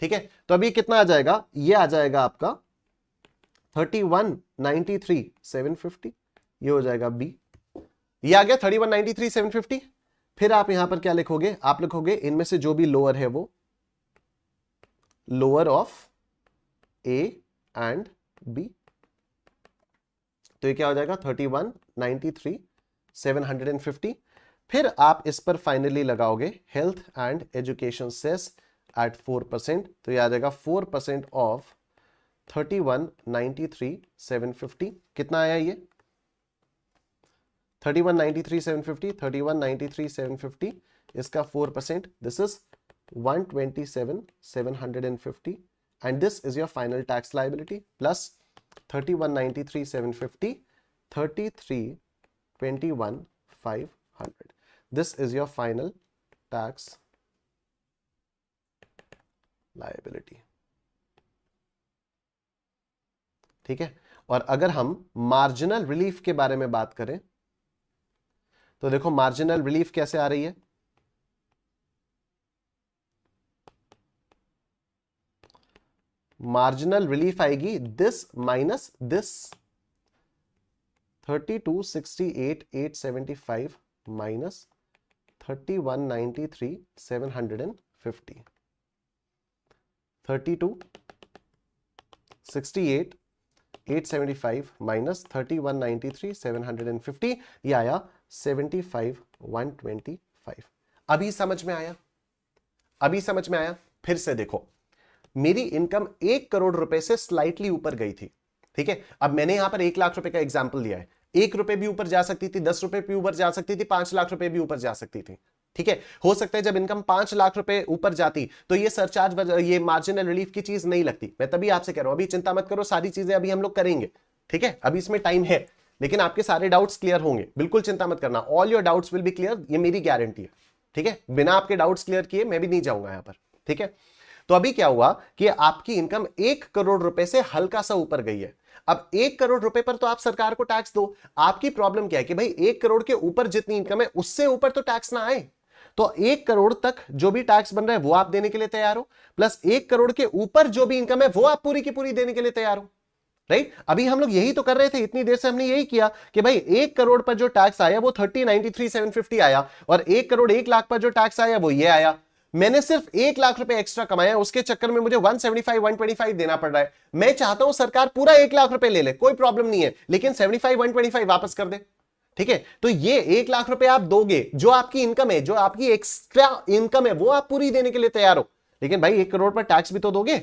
Speaker 1: ठीक है, तो अभी कितना आ जाएगा? ये आ जाएगा आपका 31,93,750, ये हो जाएगा बी। ये आ गया 31,93,750। फिर आप यहां पर क्या लिखोगे? आप लिखोगे इनमें से जो भी लोअर है वो lower of A and B. तो ये क्या हो जाएगा? 31,93,750। फिर आप इस पर फाइनली लगाओगे health and education cess at 4%, तो ये आ जाएगा 4% ऑफ 31,93,750। कितना आया ये? 31,93,750, 31,93,750, इसका 4%, this is 127,750, and this is your final tax liability plus 31,93,750, 33,21,500. This is your final tax liability. ठीक है, और अगर हम मार्जिनल रिलीफ के बारे में बात करें तो देखो मार्जिनल रिलीफ कैसे आ रही है। मार्जिनल रिलीफ आएगी this minus this, 32,68,875 minus 31,93,750, 32,68,875 minus 31,93,750, ये आया 75,125। अभी समझ में आया? अभी समझ में आया? फिर से देखो, मेरी इनकम 1 करोड़ रुपए से स्लाइटली ऊपर गई थी। ठीक है, अब मैंने यहां पर 1 लाख रुपए का एग्जाम्पल दिया है। 1 रुपए भी ऊपर जा सकती थी, 10 रुपए भी ऊपर जा सकती थी, 5 लाख रुपए भी ऊपर जा सकती थी। ठीक है, हो सकता है जब इनकम 5 लाख रुपए ऊपर जाती तो ये सरचार्ज, ये मार्जिनल रिलीफ की चीज नहीं लगती। मैं तभी आपसे कह रहा हूं अभी चिंता मत करो, सारी चीजें अभी हम लोग करेंगे। ठीक है, अभी इसमें टाइम है, लेकिन आपके सारे डाउट्स क्लियर होंगे, बिल्कुल चिंता मत करना। All your doubts will be clear, ये मेरी गारंटी है। ठीक है, बिना आपके डाउट्स क्लियर किए मैं भी नहीं जाऊंगा यहां पर। ठीक है, तो अभी क्या हुआ कि आपकी इनकम 1 करोड़ रुपए से हल्का सा ऊपर गई है। अब 1 करोड़ रुपए पर तो आप सरकार को टैक्स दो। आपकी प्रॉब्लम क्या है कि भाई 1 करोड़ के ऊपर जितनी इनकम है उससे ऊपर तो टैक्स ना आए। तो 1 करोड़ तक जो भी टैक्स बन रहा है वो आप देने के लिए तैयार हो, प्लस 1 करोड़ के ऊपर जो भी इनकम है वो आप पूरी की पूरी देने के लिए तैयार हो। राइट, अभी हम लोग यही तो कर रहे थे, इतनी देर से हमने यही किया कि भाई 1 करोड़ पर जो टैक्स आया वो 30,93,750 आया, और 1 करोड़ 1 लाख पर जो टैक्स आया वो ये आया। मैंने सिर्फ 1 लाख रुपए एक्स्ट्रा कमाया, उसके चक्कर में मुझे 175 125 देना पड़ रहा है। मैं चाहता हूं सरकार पूरा 1 लाख रुपए ले ले, कोई प्रॉब्लम नहीं है, लेकिन 75 125 वापस कर दे। ठीक है, तो ये 1 लाख रुपए आप दोगे, जो आपकी इनकम है, जो आपकी एक्स्ट्रा इनकम है वो आप पूरी देने के लिए तैयार हो, लेकिन भाई 1 करोड़ पर टैक्स भी तो दोगे।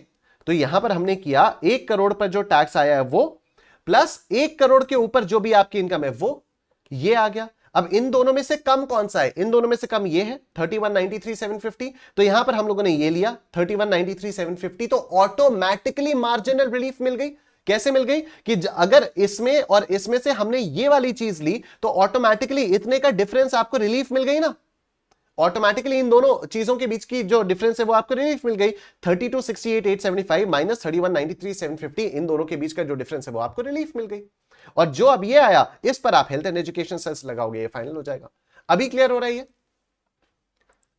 Speaker 1: तो यहां पर हमने किया 1 करोड़ पर जो टैक्स आया है वो, प्लस 1 करोड़ के ऊपर जो भी आपकी इनकम है वो ये आ गया। अब इन दोनों में से कम कौन सा है? इन दोनों में से कम ये है 3193,750। तो यहां पर हम लोगों ने ये लिया 3193,750, तो ऑटोमेटिकली मार्जिनल रिलीफ मिल गई। कैसे मिल गई? कि अगर इसमें और इसमें से हमने ये वाली चीज ली तो ऑटोमेटिकली इतने का डिफरेंस आपको रिलीफ मिल गई ना। ऑटोमेटिकली इन दोनों चीजों के बीच की जो डिफरेंस है वो आपको रिलीफ मिल गई। 3268,875 माइनस 3193,750, इन दोनों के बीच का जो डिफरेंस है वो आपको रिलीफ मिल गई। और जो अब ये आया इस पर आप हेल्थ एंड एजुकेशन सेस लगाओगे, ये फाइनल हो जाएगा। अभी क्लियर हो रहा है ये?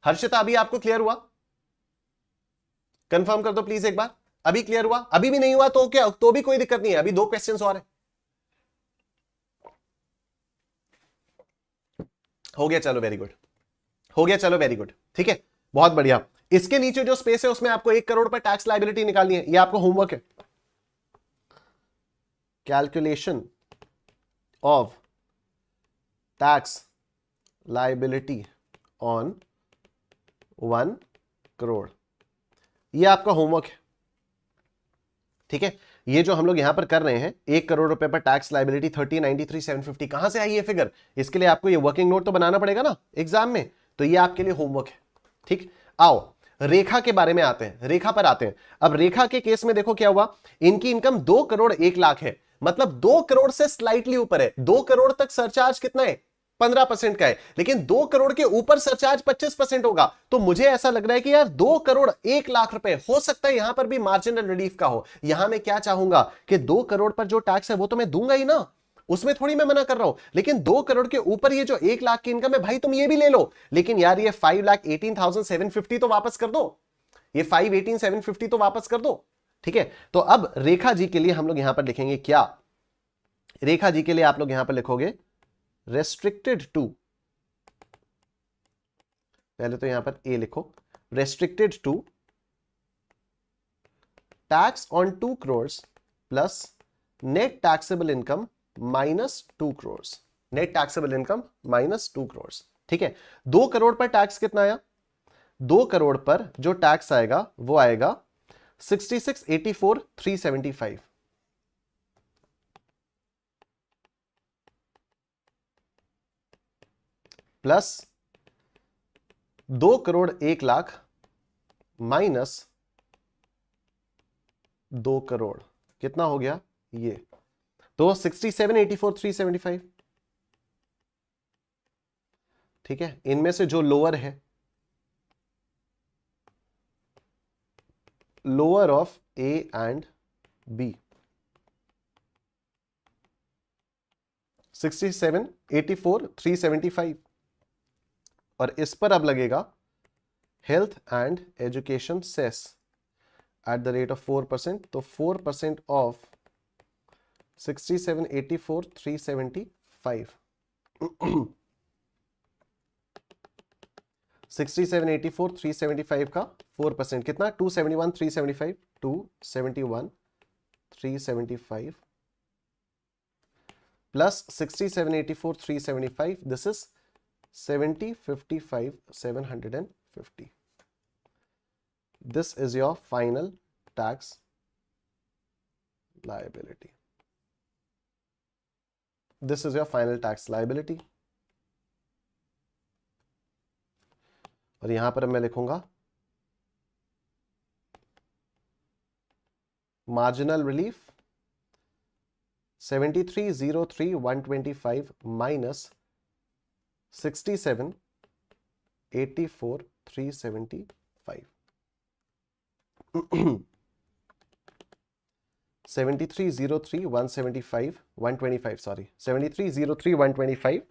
Speaker 1: हर्षिता अभी आपको क्लियर हुआ? कंफर्म कर दो प्लीज एक बार। अभी क्लियर हुआ? अभी भी नहीं हुआ तो क्या, तो भी कोई दिक्कत नहीं है, अभी 2 क्वेश्चंस और है। हो गया, चलो वेरी गुड, हो गया, चलो वेरी गुड, ठीक है, बहुत बढ़िया। इसके नीचे जो स्पेस है उसमें आपको 1 करोड़ पर टैक्स लायबिलिटी निकालनी है, ये आपको होमवर्क है। Calculation of tax liability on 1 crore, ये आपका होमवर्क है, ठीक है। ये जो हम लोग यहां पर कर रहे हैं 1 करोड़ रुपए पर टैक्स लायबिलिटी 30,93,750, कहां से आई ये फिगर? इसके लिए आपको ये वर्किंग नोट तो बनाना पड़ेगा ना एग्जाम में, तो ये आपके लिए होमवर्क है, ठीक। आओ रेखा के बारे में आते हैं, रेखा पर आते हैं। अब रेखा के केस में देखो क्या हुआ, इनकी इनकम 2 करोड़ 1 लाख है, मतलब 2 करोड़ से स्लाइटली ऊपर है। 2 करोड़ तक सरचार्ज कितना है? 15% का है, लेकिन 2 करोड़ के ऊपर सरचार्ज 25% होगा। तो मुझे ऐसा लग रहा है कि यार 2 करोड़ 1 लाख रुपए, हो सकता है यहां पर भी मार्जिनल रिलीफ का हो। यहां मैं क्या चाहूंगा कि 2 करोड़ पर जो टैक्स है वो तो मैं दूंगा ही ना, उसमें थोड़ी मैं मना कर रहा हूं, लेकिन 2 करोड़ के ऊपर ये जो 1 लाख की इनकम है भाई तुम ये भी ले लो, लेकिन यार ये 5,18,750 तो वापस कर दो, ये 5,18,750 तो वापस कर दो, ठीक है। तो अब रेखा जी के लिए हम लोग यहां पर लिखेंगे क्या? रेखा जी के लिए आप लोग यहां पर लिखोगे रेस्ट्रिक्टेड टू, पहले तो यहां पर ए लिखो, restricted to tax on 2 crore plus net taxable income minus 2 crore, net taxable income minus 2 crore, ठीक है। 2 करोड़ पर टैक्स कितना आया? 2 करोड़ पर जो टैक्स आएगा वो आएगा 66,84,375 प्लस 2 करोड़ 1 लाख माइनस 2 करोड़, कितना हो गया ये? तो 67,84,375, ठीक है। इनमें से जो लोअर है, lower of A and B, 67,84,375, और इस पर अब लगेगा health and education cess at the rate of 4%, तो 4% ऑफ 67,84,375, 67,84,375 का 4% कितना? 271,375, 271,375 plus 67,84,375, this is 70,55,750. This is your final tax liability. This is your final tax liability. और यहां पर मैं लिखूंगा marginal relief 73,03,125 minus 67,84,375, 73,03,125 sorry 73,03,125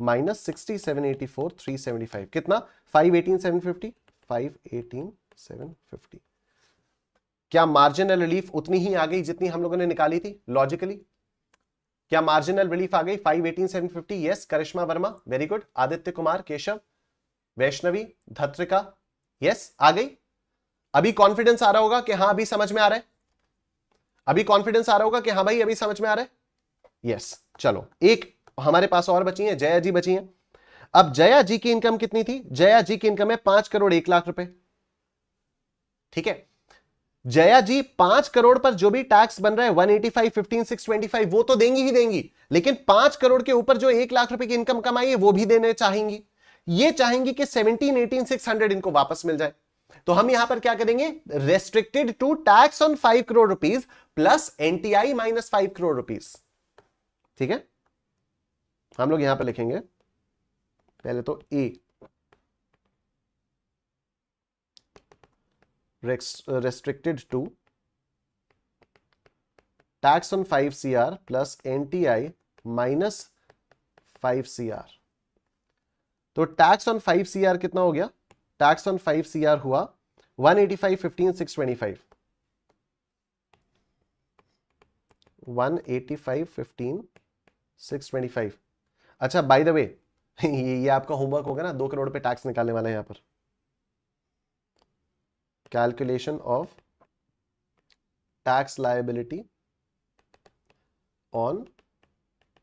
Speaker 1: minus 67,84,375, कितना? 518,750, 518,750। क्या मार्जिनल रिलीफ उतनी ही आ गई जितनी हम लोगों ने निकाली थी लॉजिकली? क्या मार्जिनल रिलीफ आ गई 518,750? Yes. Karishma Verma very good, Aditya Kumar, Keshav, Vaishnavi, Dhatrika, yes आ गई। अभी कॉन्फिडेंस आ रहा होगा कि हां अभी समझ में आ रहा है, अभी कॉन्फिडेंस आ रहा होगा कि हां भाई अभी समझ में आ रहा है, यस। चलो एक हमारे पास और बची है, जया जी बची हैं। अब जया जी की इनकम कितनी थी? जया जी की इनकम है 5 करोड़ 1 लाख रुपए, ठीक है। जया जी 5 करोड़ पर जो भी टैक्स बन रहा है 185, 15, 625 वो तो देंगी ही देंगी, लेकिन 5 करोड़ के ऊपर जो 1 लाख रुपए की इनकम कमाई है वो भी देने चाहेंगी। ये चाहेंगी कि 17, 18, 600 इनको वापस मिल जाए। तो हम यहां पर क्या करेंगे, restricted to tax on 5 crore rupees plus NTI minus 5 crore rupees. ठीक है, हम लोग यहां पर लिखेंगे पहले तो A, restricted to tax on 5 CR plus NTI minus 5 CR। तो टैक्स ऑन 5 CR कितना हो गया, टैक्स ऑन 5 CR हुआ 185, 15, 625, 185, 15, 625। अच्छा बाय द वे ये आपका होमवर्क होगा ना, 2 करोड़ पे टैक्स निकालने वाला है यहां पर। Calculation of tax liability on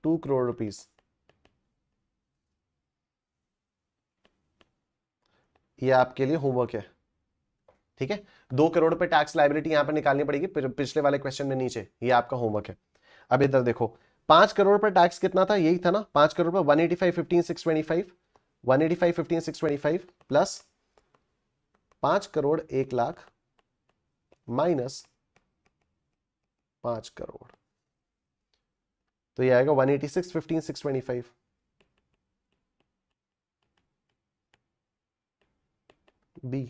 Speaker 1: 2 crore rupees। ये आपके लिए होमवर्क है, ठीक है। 2 करोड़ पे टैक्स लायबिलिटी यहां पर निकालनी पड़ेगी पिछले वाले क्वेश्चन में नीचे, ये आपका होमवर्क है। अब इधर देखो 5 करोड़ पर टैक्स कितना था, यही था ना, 5 करोड़ पर 185, 15, 625, 185, 15, 625 प्लस 5 करोड़ 1 लाख माइनस 5 करोड़, तो ये आएगा 186, 15, 625। बी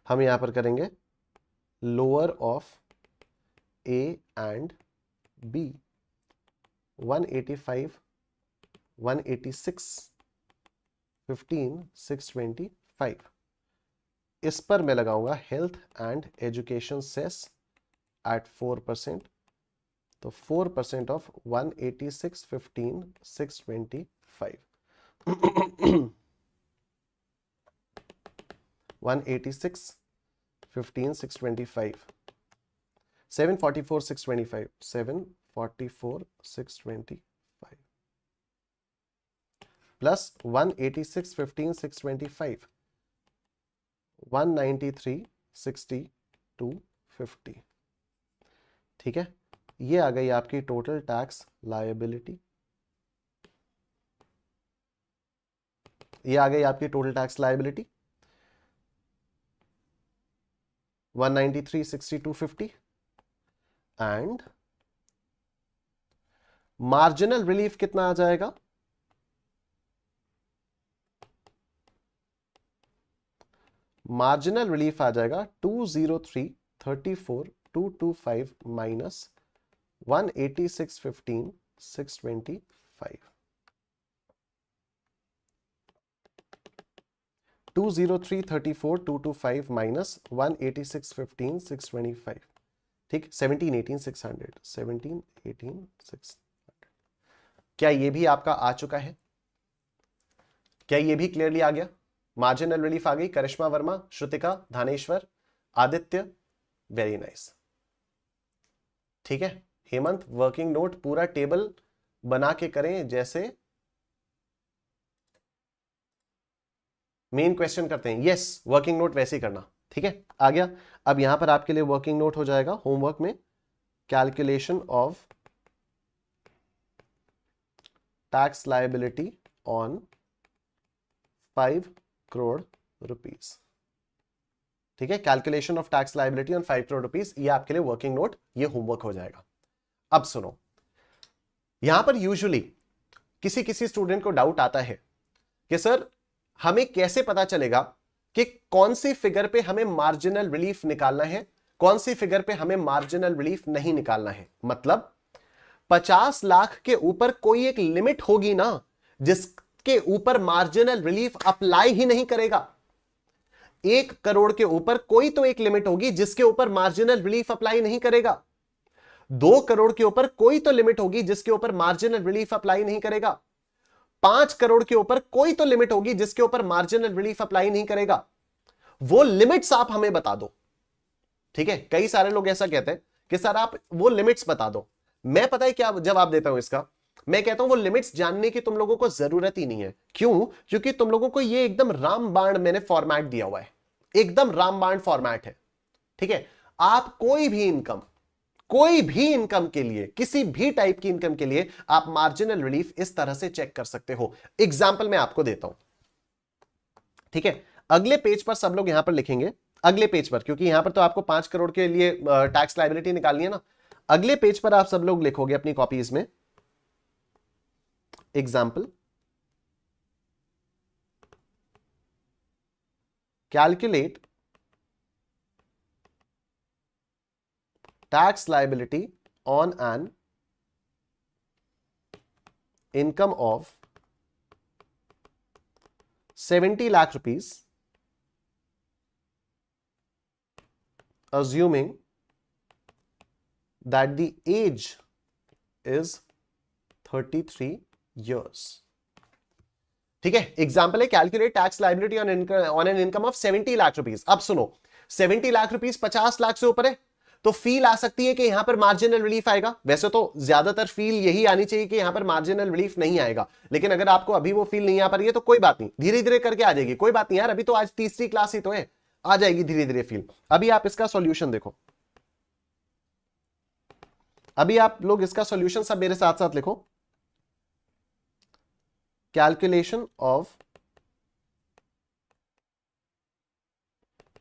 Speaker 1: हम यहां पर करेंगे lower of A and B, 185, 186, 15, 625। इस पर मैं लगाऊंगा health and education cess at 4%, तो 4% ऑफ 186, 15, 625, 186, 15, 625, 744, 625, 744, 625 प्लस 186, 15, 625, 193, 60, 250। ठीक है, ये आ गई आपकी टोटल टैक्स लायबिलिटी, ये आ गई आपकी total tax liability 193, 60, 250। And marginal relief कितना आ जाएगा, मार्जिनल रिलीफ आ जाएगा 203, 34, 225 माइनस 186, 15, 625, 203, 34, 225 माइनस 186, 15, 625। ठीक, 17, 18, 600, 17, 18, 600। क्या ये भी आपका आ चुका है, क्या ये भी क्लियरली आ गया, मार्जिनल रिलीफ आ गई। करिश्मा वर्मा, श्रुतिका, धानेश्वर, आदित्य, वेरी नाइस। ठीक है, हेमंत वर्किंग नोट पूरा टेबल बना के करें, जैसे मेन क्वेश्चन करते हैं। यस, वर्किंग नोट वैसे ही करना। ठीक है, आ गया। अब यहां पर आपके लिए वर्किंग नोट हो जाएगा होमवर्क में, calculation of tax liability on 5 crore rupees. ठीक है, calculation of tax liability on 5 crore rupees, ये आपके लिए वर्किंग नोट, ये होमवर्क हो जाएगा। अब सुनो, यहां पर यूजुअली किसी किसी स्टूडेंट को डाउट आता है कि सर हमें कैसे पता चलेगा कि कौन सी फिगर पे हमें मार्जिनल रिलीफ निकालना है, कौन सी फिगर पे हमें मार्जिनल रिलीफ नहीं निकालना है। मतलब 50 लाख के ऊपर कोई एक लिमिट होगी ना जिसके ऊपर मार्जिनल रिलीफ अप्लाई ही नहीं करेगा। 1 करोड़ के ऊपर कोई तो एक लिमिट होगी जिसके ऊपर मार्जिनल रिलीफ अप्लाई नहीं करेगा। 2 करोड़ के ऊपर कोई तो लिमिट होगी जिसके ऊपर मार्जिनल रिलीफ अप्लाई नहीं करेगा। 5 करोड़ के ऊपर कोई तो लिमिट होगी जिसके ऊपर मार्जिनल रिलीफ अप्लाई नहीं करेगा। वो लिमिट्स आप हमें बता दो। ठीक है, कई सारे लोग ऐसा कहते हैं कि सर आप वो लिमिट्स बता दो। मैं पता है क्या जवाब देता हूं इसका, मैं कहता हूं वो लिमिट्स जानने की तुम लोगों को जरूरत ही नहीं है। क्यों? क्योंकि तुम लोगों को ये एकदम रामबाण मैंने फॉर्मेट दिया हुआ है, एकदम रामबाण फॉर्मेट है। ठीक है, आप कोई भी इनकम के लिए, किसी भी टाइप की इनकम के लिए आप मार्जिनल रिलीफ इस तरह से चेक कर सकते हो। एग्जाम्पल मैं आपको देता हूं, ठीक है। अगले पेज पर सब लोग यहां पर लिखेंगे, अगले पेज पर, क्योंकि यहां पर तो आपको 5 करोड़ के लिए टैक्स लायबिलिटी निकालनी है ना। अगले पेज पर आप सब लोग लिखोगे अपनी कॉपीज में, example calculate tax liability on an income of 70 lakh rupees, assuming that the age is 33 years. ठीक है, एग्जाम्पल है calculate tax liability on an income of 70 lakh rupees. अब सुनो, 70 लाख रुपीज 50 लाख से ऊपर है तो फील आ सकती है कि यहां पर मार्जिनल रिलीफ आएगा। वैसे तो ज्यादातर फील यही आनी चाहिए कि यहां पर मार्जिनल रिलीफ नहीं आएगा, लेकिन अगर आपको अभी वो फील नहीं आ पा रही है तो कोई बात नहीं, धीरे धीरे करके आ जाएगी। कोई बात नहीं यार, अभी तो आज तीसरी क्लास ही तो है, आ जाएगी धीरे धीरे फील। अभी आप इसका सॉल्यूशन देखो, अभी आप लोग इसका सॉल्यूशन सब मेरे साथ साथ लिखो। Calculation of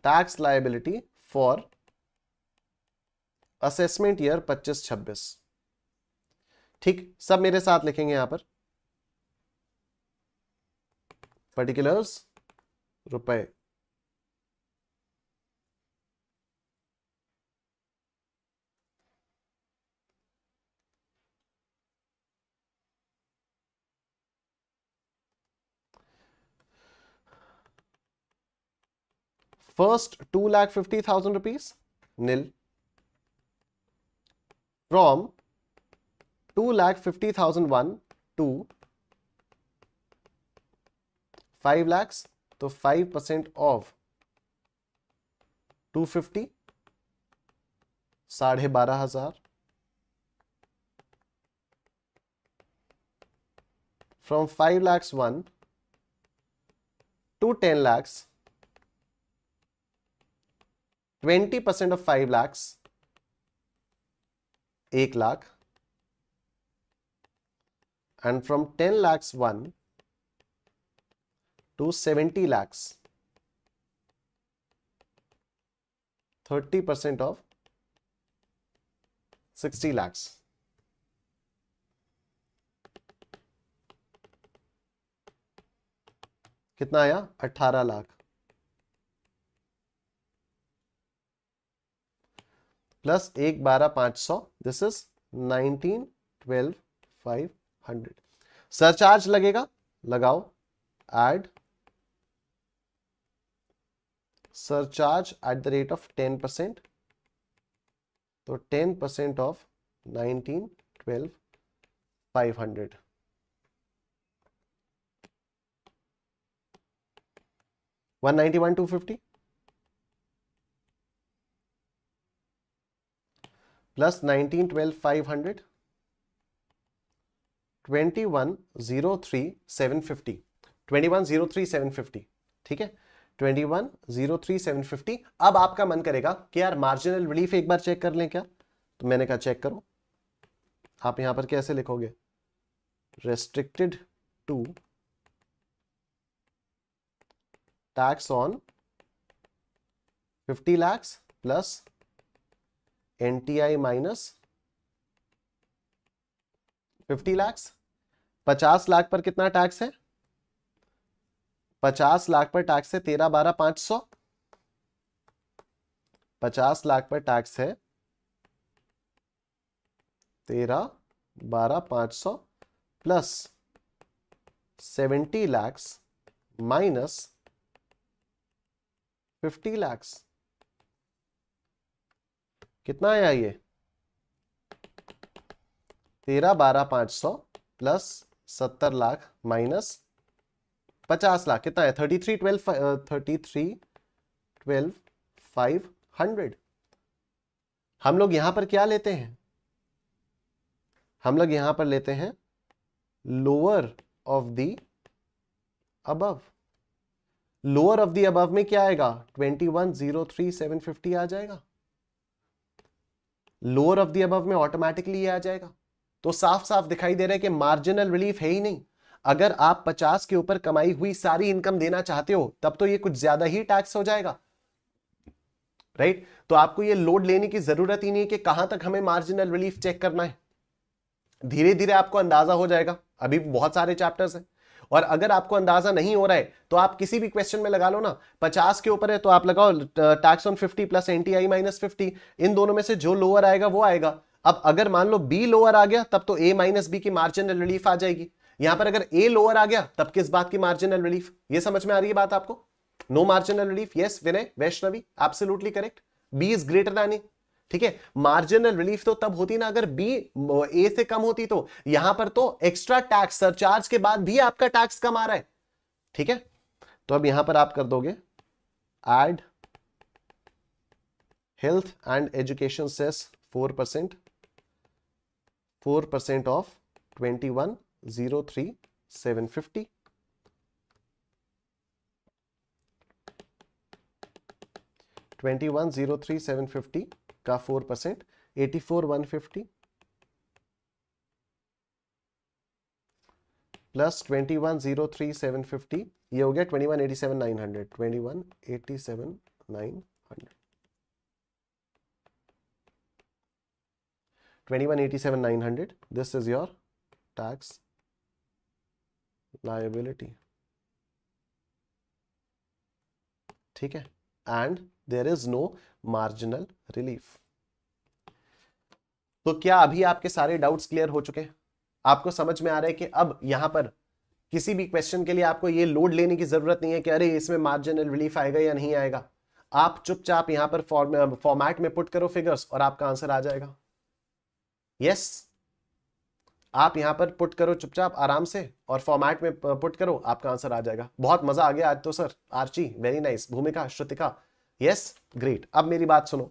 Speaker 1: tax liability for assessment year 25-26। ठीक, सब मेरे साथ लिखेंगे यहां पर, पर्टिकुलर्स रुपए, first 2,50,000 rupees nil, from 2,50,001 to 5 lakhs, तो 5% of 250 12,500, from 5 lakhs 1 to 10 lakhs 20% of 5 lakhs 1 lakh, and from 10 lakhs 1 to 70 lakhs 30% of 60 lakhs। कितना आया? 18 lakh plus 1,12,500, this is 19,12,500। Surcharge लगेगा, लगाओ, add surcharge at the rate of 10%, तो 10% of 19,12,500, $191,250 plus 19,12,500 21,03,750, 21,03,750। ठीक है, 21,03,750। अब आपका मन करेगा कि यार मार्जिनल रिलीफ एक बार चेक कर लें क्या, तो मैंने कहा चेक करो। आप यहां पर कैसे लिखोगे? Restricted to tax on 50 lakhs plus NTI minus 50 lakhs। 50 lakh पर कितना टैक्स है? 50 लाख पर टैक्स है 13,12,500। 50 लाख पर टैक्स है 13,12,500 प्लस 70 lakhs माइनस 50 lakhs। कितना आया ये? 13,12,500 प्लस 70 लाख माइनस 50 लाख, कितना है? 33,12,500। हम लोग यहां पर क्या लेते हैं? हम लोग यहां पर लेते हैं lower of the above. Lower of the above में क्या आएगा? 21,03,750 आ जाएगा। लोअर ऑफ द अबव में ऑटोमेटिकली ये आ जाएगा। तो साफ साफ दिखाई दे रहा है कि मार्जिनल रिलीफ है ही नहीं। अगर आप 50 के ऊपर कमाई हुई सारी इनकम देना चाहते हो तब तो ये कुछ ज्यादा ही टैक्स हो जाएगा, राइट? तो आपको ये लोड लेने की जरूरत ही नहीं है कि कहां तक हमें मार्जिनल रिलीफ चेक करना है। धीरे धीरे आपको अंदाजा हो जाएगा, अभी बहुत सारे चैप्टर्स हैं। और अगर आपको अंदाजा नहीं हो रहा है तो आप किसी भी क्वेश्चन में लगा लो ना, 50 के ऊपर है तो आप लगाओ tax on 50 plus NTI minus 50, इन दोनों में से जो लोअर आएगा वो आएगा। अब अगर मान लो बी लोअर आ गया तब तो ए माइनस बी की मार्जिनल रिलीफ आ जाएगी। यहां पर अगर ए लोअर आ गया तब किस बात की मार्जिनल रिलीफ? ये समझ में आ रही है बात आपको? No marginal relief. Yes Vinay Vaishnavi absolutely correct, B is greater than A. ठीक है, मार्जिनल रिलीफ तो तब होती ना अगर बी ए से कम होती। तो यहां पर तो एक्स्ट्रा टैक्स सरचार्ज के बाद भी आपका टैक्स कम आ रहा है। ठीक है, तो अब यहां पर आप कर दोगे add health and education cess 4%, 4% of 21,03,750, 21,03,750 का 4%, 84,150 प्लस 21,03,750, ये हो गया 21,87,900, 21,87,900, 21,87,900, this is your tax liability. ठीक है, and there is no marginal relief. तो क्या अभी आपके सारे डाउट्स क्लियर हो चुके हैं? आपको समझ में आ रहा है कि अब यहां पर किसी भी क्वेश्चन के लिए आपको ये लोड लेने की जरूरत नहीं है कि अरे इसमें मार्जिनल रिलीफ आएगा या नहीं आएगा। आप चुपचाप यहां पर फॉर्मेट में पुट करो फिगर्स और आपका आंसर आ जाएगा। यस, आप यहां पर पुट करो चुपचाप आराम से और फॉर्मेट में पुट करो, आपका आंसर आ जाएगा। बहुत मजा आ गया आज तो सर। आर्ची वेरी नाइस, भूमिका, श्रुतिका यस ग्रेट। अब मेरी बात सुनो,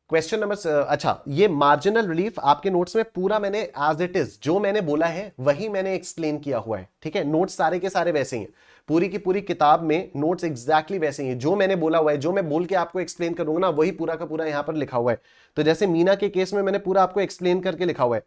Speaker 1: क्वेश्चन नंबर अच्छा, ये मार्जिनल रिलीफ आपके नोट्स में पूरा मैंने एज इट इज जो मैंने बोला है वही मैंने एक्सप्लेन किया हुआ है। ठीक है, नोट्स सारे के सारे वैसे ही हैं, पूरी की पूरी किताब में नोट्स एग्जैक्टली वैसे ही हैं। जो मैंने बोला हुआ है, जो मैं बोल के आपको एक्सप्लेन करूंगा ना, वही पूरा का पूरा यहां पर लिखा हुआ है। तो जैसे मीना के केस में मैंने पूरा आपको एक्सप्लेन करके लिखा हुआ है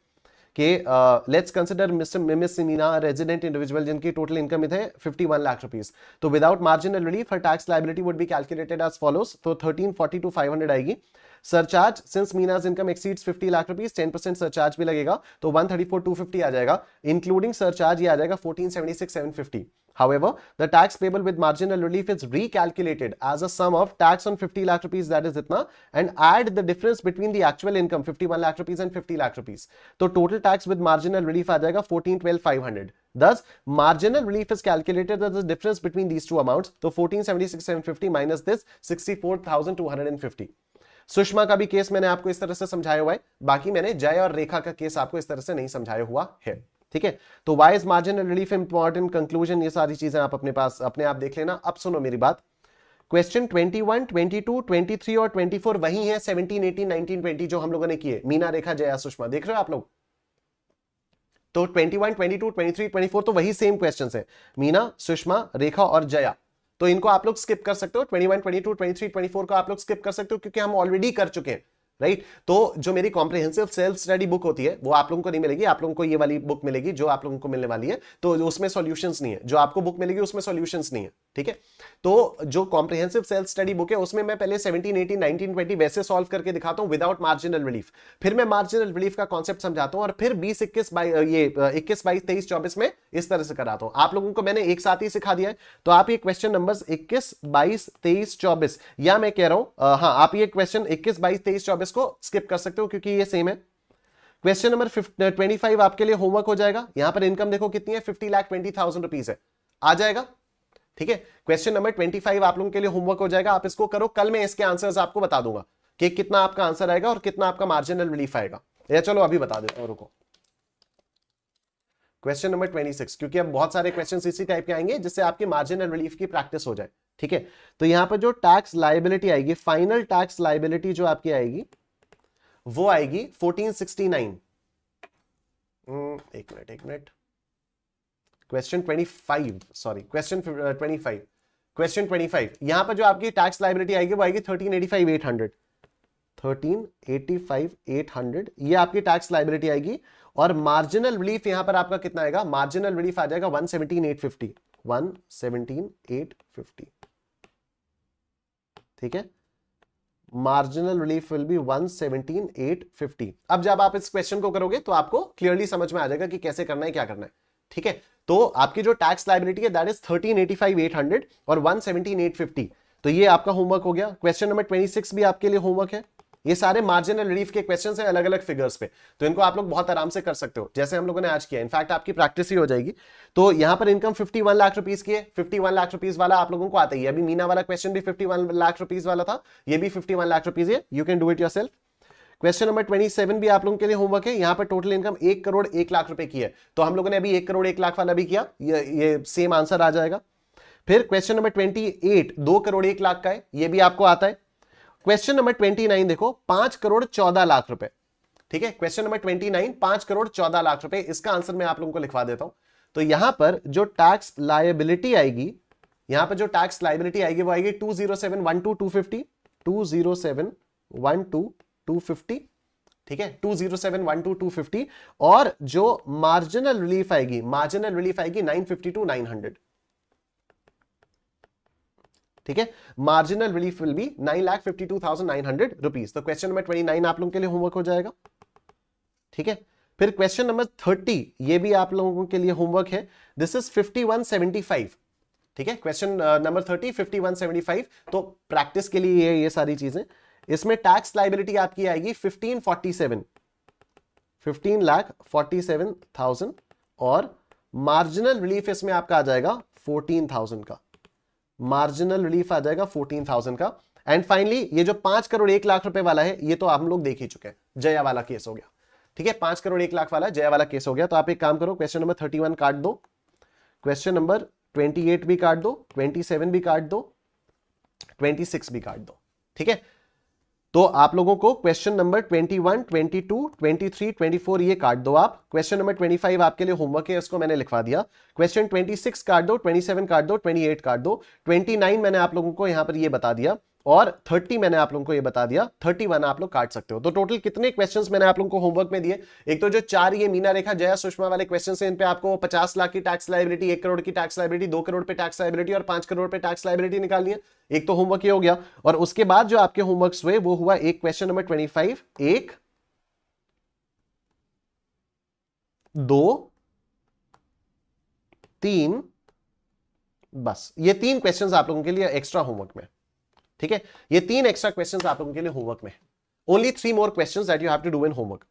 Speaker 1: कि let's consider miss Meena resident individual जिनकी टोटल इनकम है 51 लाख रुपीस। तो without marginal relief her tax liability would be calculated as follows. तो 1342,500 आएगी। Surcharge since Meena's income exceeds 50 lakh rupees, 10% surcharge भी लगेगा तो 134,250 आ जाएगा। इंक्लूडिंग सरचार्ज ये आ जाएगा 1476,750। However, the tax payable with marginal relief is recalculated as a sum of tax on 50 lakh rupees, that is itna, and add the difference between the actual income 51 lakh rupees and 50 lakh rupees. So total tax with marginal relief आ जाएगा 1412,500. Thus, marginal relief is calculated as the difference between these two amounts. So 1476,750 minus this 64,250. Sushma का भी case मैंने आपको इस तरह से समझाया हुआ है, बाकी मैंने जय और रेखा का केस आपको इस तरह से नहीं समझाया हुआ है। ठीक है, तो why is marginal relief important, conclusion, ये सारी चीजें आप अपने पास अपने आप देख लेना। अब सुनो मेरी बात, क्वेश्चन 21, 22, 23 और 24 वही है 17, 18, 19, 20 जो हम लोगों ने किए। मीना, रेखा, जया, सुषमा, देख रहे हो आप लोग? तो 21, 22, 23, 24 तो वही सेम क्वेश्चंस है, मीना, सुषमा, रेखा और जया। तो इनको आप लोग स्किप कर सकते हो। 21, 22, 23, 24 को आप लोग स्किप कर सकते हो क्योंकि हम ऑलरेडी कर चुके हैं, राइट? तो जो मेरी कॉम्प्रिहेंसिव सेल्फ स्टडी बुक होती है वो आप लोगों को नहीं मिलेगी, आप लोगों को ये वाली बुक मिलेगी जो आप लोगों को मिलने वाली है। तो उसमें सॉल्यूशंस नहीं है, जो आपको बुक मिलेगी उसमें सॉल्यूशंस नहीं है। ठीक है, तो जो कॉम्प्रिहेंसिव सेल्फ स्टडी बुक है उसमें मैं पहले 17, 18, 19, 20 वैसे सॉल्व करके दिखाता हूं विदाउट मार्जिनल रिलीफ, फिर मैं मार्जिनल रिलीफ का कॉन्सेप्ट समझाता हूं और फिर 20, 21, 22, 23, 24 में इस तरह से कराता हूं। आप लोगों को मैंने एक साथ ही सिखा दिया है। तो आप ये क्वेश्चन नंबर 21, 22, 23, 24 या मैं कह रहा हूं हाँ, आप ये क्वेश्चन 21, 22, 23, 24 को स्किप कर सकते हो क्योंकि ये सेम है। क्वेश्चन नंबर 25 आपके लिए होमवर्क हो जाएगा। यहां पर इनकम देखो कितनी है, 50,20,000 रुपीज है, आ जाएगा। ठीक है, क्वेश्चन नंबर 25 आप लोगों के लिए होमवर्क हो जाएगा, आप इसको करो। कल मैं इसके आंसर्स आपको बता दूंगा कि कितना आपका आंसर आएगा और कितना आपका मार्जिनल रिलीफ आएगा। या चलो अभी बता देता हूं, रुको। क्वेश्चन नंबर 26, क्योंकि अब बहुत सारे क्वेश्चन इसी टाइप के आएंगे जिससे आपकी मार्जिनल रिलीफ की प्रैक्टिस हो जाए। ठीक है, तो यहां पर जो टैक्स लायबिलिटी आएगी, फाइनल टैक्स लायबिलिटी जो आपकी आएगी वो आएगी 1469। एक minute, question 25, sorry question 25, question 25, यहां पर जो आपकी टैक्स लायबिलिटी आएगी वो आएगी 1385,800, 1385,800 ये आपकी टैक्स लायबिलिटी आएगी। और मार्जिनल रिलीफ यहां पर आपका कितना आएगा, मार्जिनल रिलीफ आ जाएगा 117,850, 117,850, ठीक है, मार्जिनल रिलीफ विल बी 117,850। अब जब आप इस क्वेश्चन को करोगे तो आपको क्लियरली समझ में आ जाएगा कि कैसे करना है, क्या करना है, ठीक है। तो आपकी जो टैक्स लायबिलिटी है दैट इज 1385,800 और 117,850, तो ये आपका होमवर्क हो गया। क्वेश्चन नंबर 26 भी आपके लिए होमवर्क है। ये सारे मार्जिनल रिलीफ के क्वेश्चंस हैं अलग अलग फिगर्स पे, तो इनको आप लोग बहुत आराम से कर सकते हो जैसे हम लोगों ने आज किया। इनफैक्ट आपकी प्रैक्टिस ही हो जाएगी। तो यहां पर इनकम 51 लाख रुपीस की है, 51 लाख रुपीस वाला आप लोगों को आता ही है। अभी मीना वाला क्वेश्चन भी 51 लाख रुपीस वाला था, ये भी 51 लाख रुपीस है। You can do it yourself. Question number 27 भी आप लोगों के लिए होमवर्क है। यहां पर टोटल इनकम 1 करोड़ 1 लाख रुपए की है, तो हम लोगों ने अभी 1 करोड़ 1 लाख वाला भी किया, ये सेम आंसर आ जाएगा। फिर क्वेश्चन नंबर 28 2 करोड़ 1 लाख का है, ये भी आपको आता है। क्वेश्चन नंबर 29 देखो 5 करोड़ 14 लाख रुपए, ठीक है। क्वेश्चन नंबर 29 5 करोड़ 14 लाख रुपए, इसका आंसर मैं आप लोगों को लिखवा देता हूं। तो यहां पर जो टैक्स लायबिलिटी आएगी, यहां पर जो टैक्स लायबिलिटी आएगी वो आएगी 20712,250, 20712,250, ठीक है, 20712,250। और जो मार्जिनल रिलीफ आएगी, मार्जिनल रिलीफ आएगी 952,900, ठीक है। Marginal relief will be 9,52,900 rupees. तो क्वेश्चन नंबर 29 आप लोगों के लिए होमवर्क हो जाएगा, ठीक है। फिर क्वेश्चन नंबर 30 ये भी आप लोगों के लिए होमवर्क है। दिस इज 5175, ठीक है। क्वेश्चन नंबर 30 5175, तो प्रैक्टिस के लिए ये सारी चीजें। इसमें टैक्स लायबिलिटी आपकी आएगी 15,47,000 और मार्जिनल रिलीफ इसमें आपका आ जाएगा 14,000 का, मार्जिनल रिलीफ आ जाएगा 14,000 का। एंड फाइनली ये जो 5 करोड़ 1 लाख रुपए वाला है, ये तो हम लोग देख ही चुके हैं, जया वाला केस हो गया, ठीक है। 5 करोड़ 1 लाख वाला जया वाला केस हो गया। तो आप एक काम करो, क्वेश्चन नंबर 31 काट दो, क्वेश्चन नंबर 28 भी काट दो, 27 भी काट दो, 26 भी काट दो, ठीक है। तो आप लोगों को क्वेश्चन नंबर 21, 22, 23, 24 ये काट दो आप। क्वेश्चन नंबर 25 आपके लिए होमवर्क है, इसको मैंने लिखवा दिया। क्वेश्चन 26 काट दो, 27 काट दो, 28 काट दो, 29 मैंने आप लोगों को यहां पर ये बता दिया और 30 मैंने आप लोगों को ये बता दिया, 31 आप लोग काट सकते हो। तो टोटल कितने क्वेश्चंस मैंने आप लोगों को होमवर्क में दिए? एक तो जो 4 ये मीना रेखा जया सुषमा वाले क्वेश्चंस हैं, इन पे आपको 50 लाख की टैक्स लायबिलिटी, 1 करोड़ की टैक्स लायबिलिटी, 2 करोड़ पे टैक्स लायबिलिटी और 5 करोड़ पे टैक्स लायबिलिटी निकालनी है। एक तो होमवर्क ये हो गया। और उसके बाद जो आपके होमवर्क्स हुए वो हुआ एक क्वेश्चन नंबर 25, 1, 2, 3, बस ये 3 क्वेश्चंस आप लोगों के लिए एक्स्ट्रा होमवर्क में, ठीक है। ये 3 एक्स्ट्रा क्वेश्चंस आप लोगों के लिए होमवर्क में। Only 3 more questions that you have to do in homework.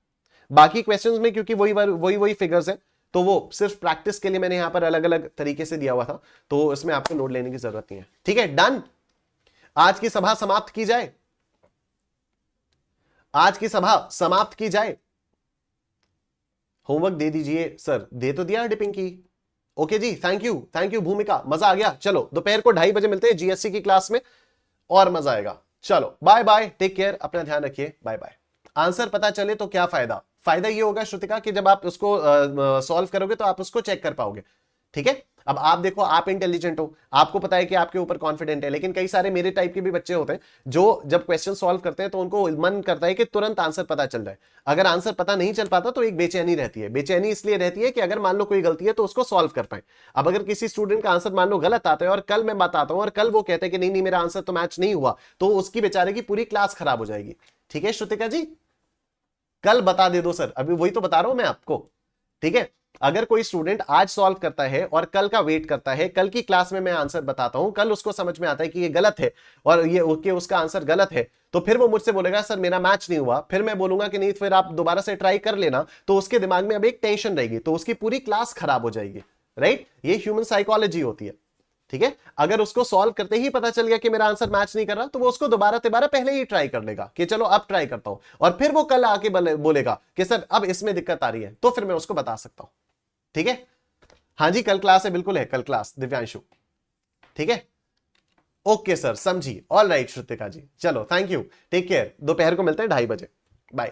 Speaker 1: बाकी क्वेश्चंस में क्योंकि वही फिगर्स है, तो वो सिर्फ प्रैक्टिस के लिए मैंने यहां पर अलग अलग तरीके से दिया हुआ था, तो इसमें आपको नोट लेने की जरूरत नहीं है, ठीक है। डन। आज की सभा समाप्त की जाए, आज की सभा समाप्त की जाए। होमवर्क दे दीजिए सर। दे तो दिया डिपिंकी। ओके जी, थैंक यू भूमिका, मजा आ गया। चलो दोपहर को 2:30 बजे मिलते हैं जीएससी की क्लास में, और मजा आएगा। चलो बाय बाय, टेक केयर, अपना ध्यान रखिए, बाय बाय। आंसर पता चले तो क्या फायदा? फायदा ये होगा श्रुतिका कि जब आप उसको सॉल्व करोगे तो आप उसको चेक कर पाओगे, ठीक है। अब आप देखो, आप इंटेलिजेंट हो, आपको पता है कि आपके ऊपर कॉन्फिडेंट है, लेकिन कई सारे मेरे टाइप के भी बच्चे होते हैं जो जब क्वेश्चन सॉल्व करते हैं तो उनको मन करता है कि तुरंत आंसर पता चल जाए। अगर आंसर पता नहीं चल पाता तो एक बेचैनी रहती है। बेचैनी इसलिए रहती है कि अगर मान लो कोई गलती है तो उसको सॉल्व कर पाए। अब अगर किसी स्टूडेंट का आंसर मान लो गलत आता है और कल मैं बताता हूं और कल वो कहते हैं कि नहीं मेरा आंसर तो मैच नहीं हुआ, तो उसकी बेचारे की पूरी क्लास खराब हो जाएगी, ठीक है श्रुतिका जी। कल बता दे दो सर, अभी वही तो बता रहा हूं मैं आपको, ठीक है। अगर कोई स्टूडेंट आज सॉल्व करता है और कल का वेट करता है, कल की क्लास में मैं आंसर बताता हूं, कल उसको समझ में आता है कि ये गलत है और ये ओके उसका आंसर गलत है, तो फिर वो मुझसे बोलेगा सर मेरा मैच नहीं हुआ। फिर मैं बोलूंगा कि नहीं फिर आप दोबारा से ट्राई कर लेना, तो उसके दिमाग में अब एक टेंशन रहेगी, तो उसकी पूरी क्लास खराब हो जाएगी, राइट। ये ह्यूमन साइकोलॉजी होती है, ठीक है। अगर उसको सॉल्व करते ही पता चल गया कि मेरा आंसर मैच नहीं कर रहा, तो वो उसको दोबारा तिबारा पहले ही ट्राई कर लेगा कि चलो अब ट्राई करता हूं, और फिर वो कल आके बोलेगा कि सर अब इसमें दिक्कत आ रही है, तो फिर मैं उसको बता सकता हूं, ठीक है। हाँ जी कल क्लास है, बिल्कुल है कल क्लास दिव्यांशु, ठीक है। ओके सर, समझी। ऑल राइट श्रुतिका जी, चलो थैंक यू, टेक केयर। दोपहर को मिलते हैं 2:30 बजे, बाय।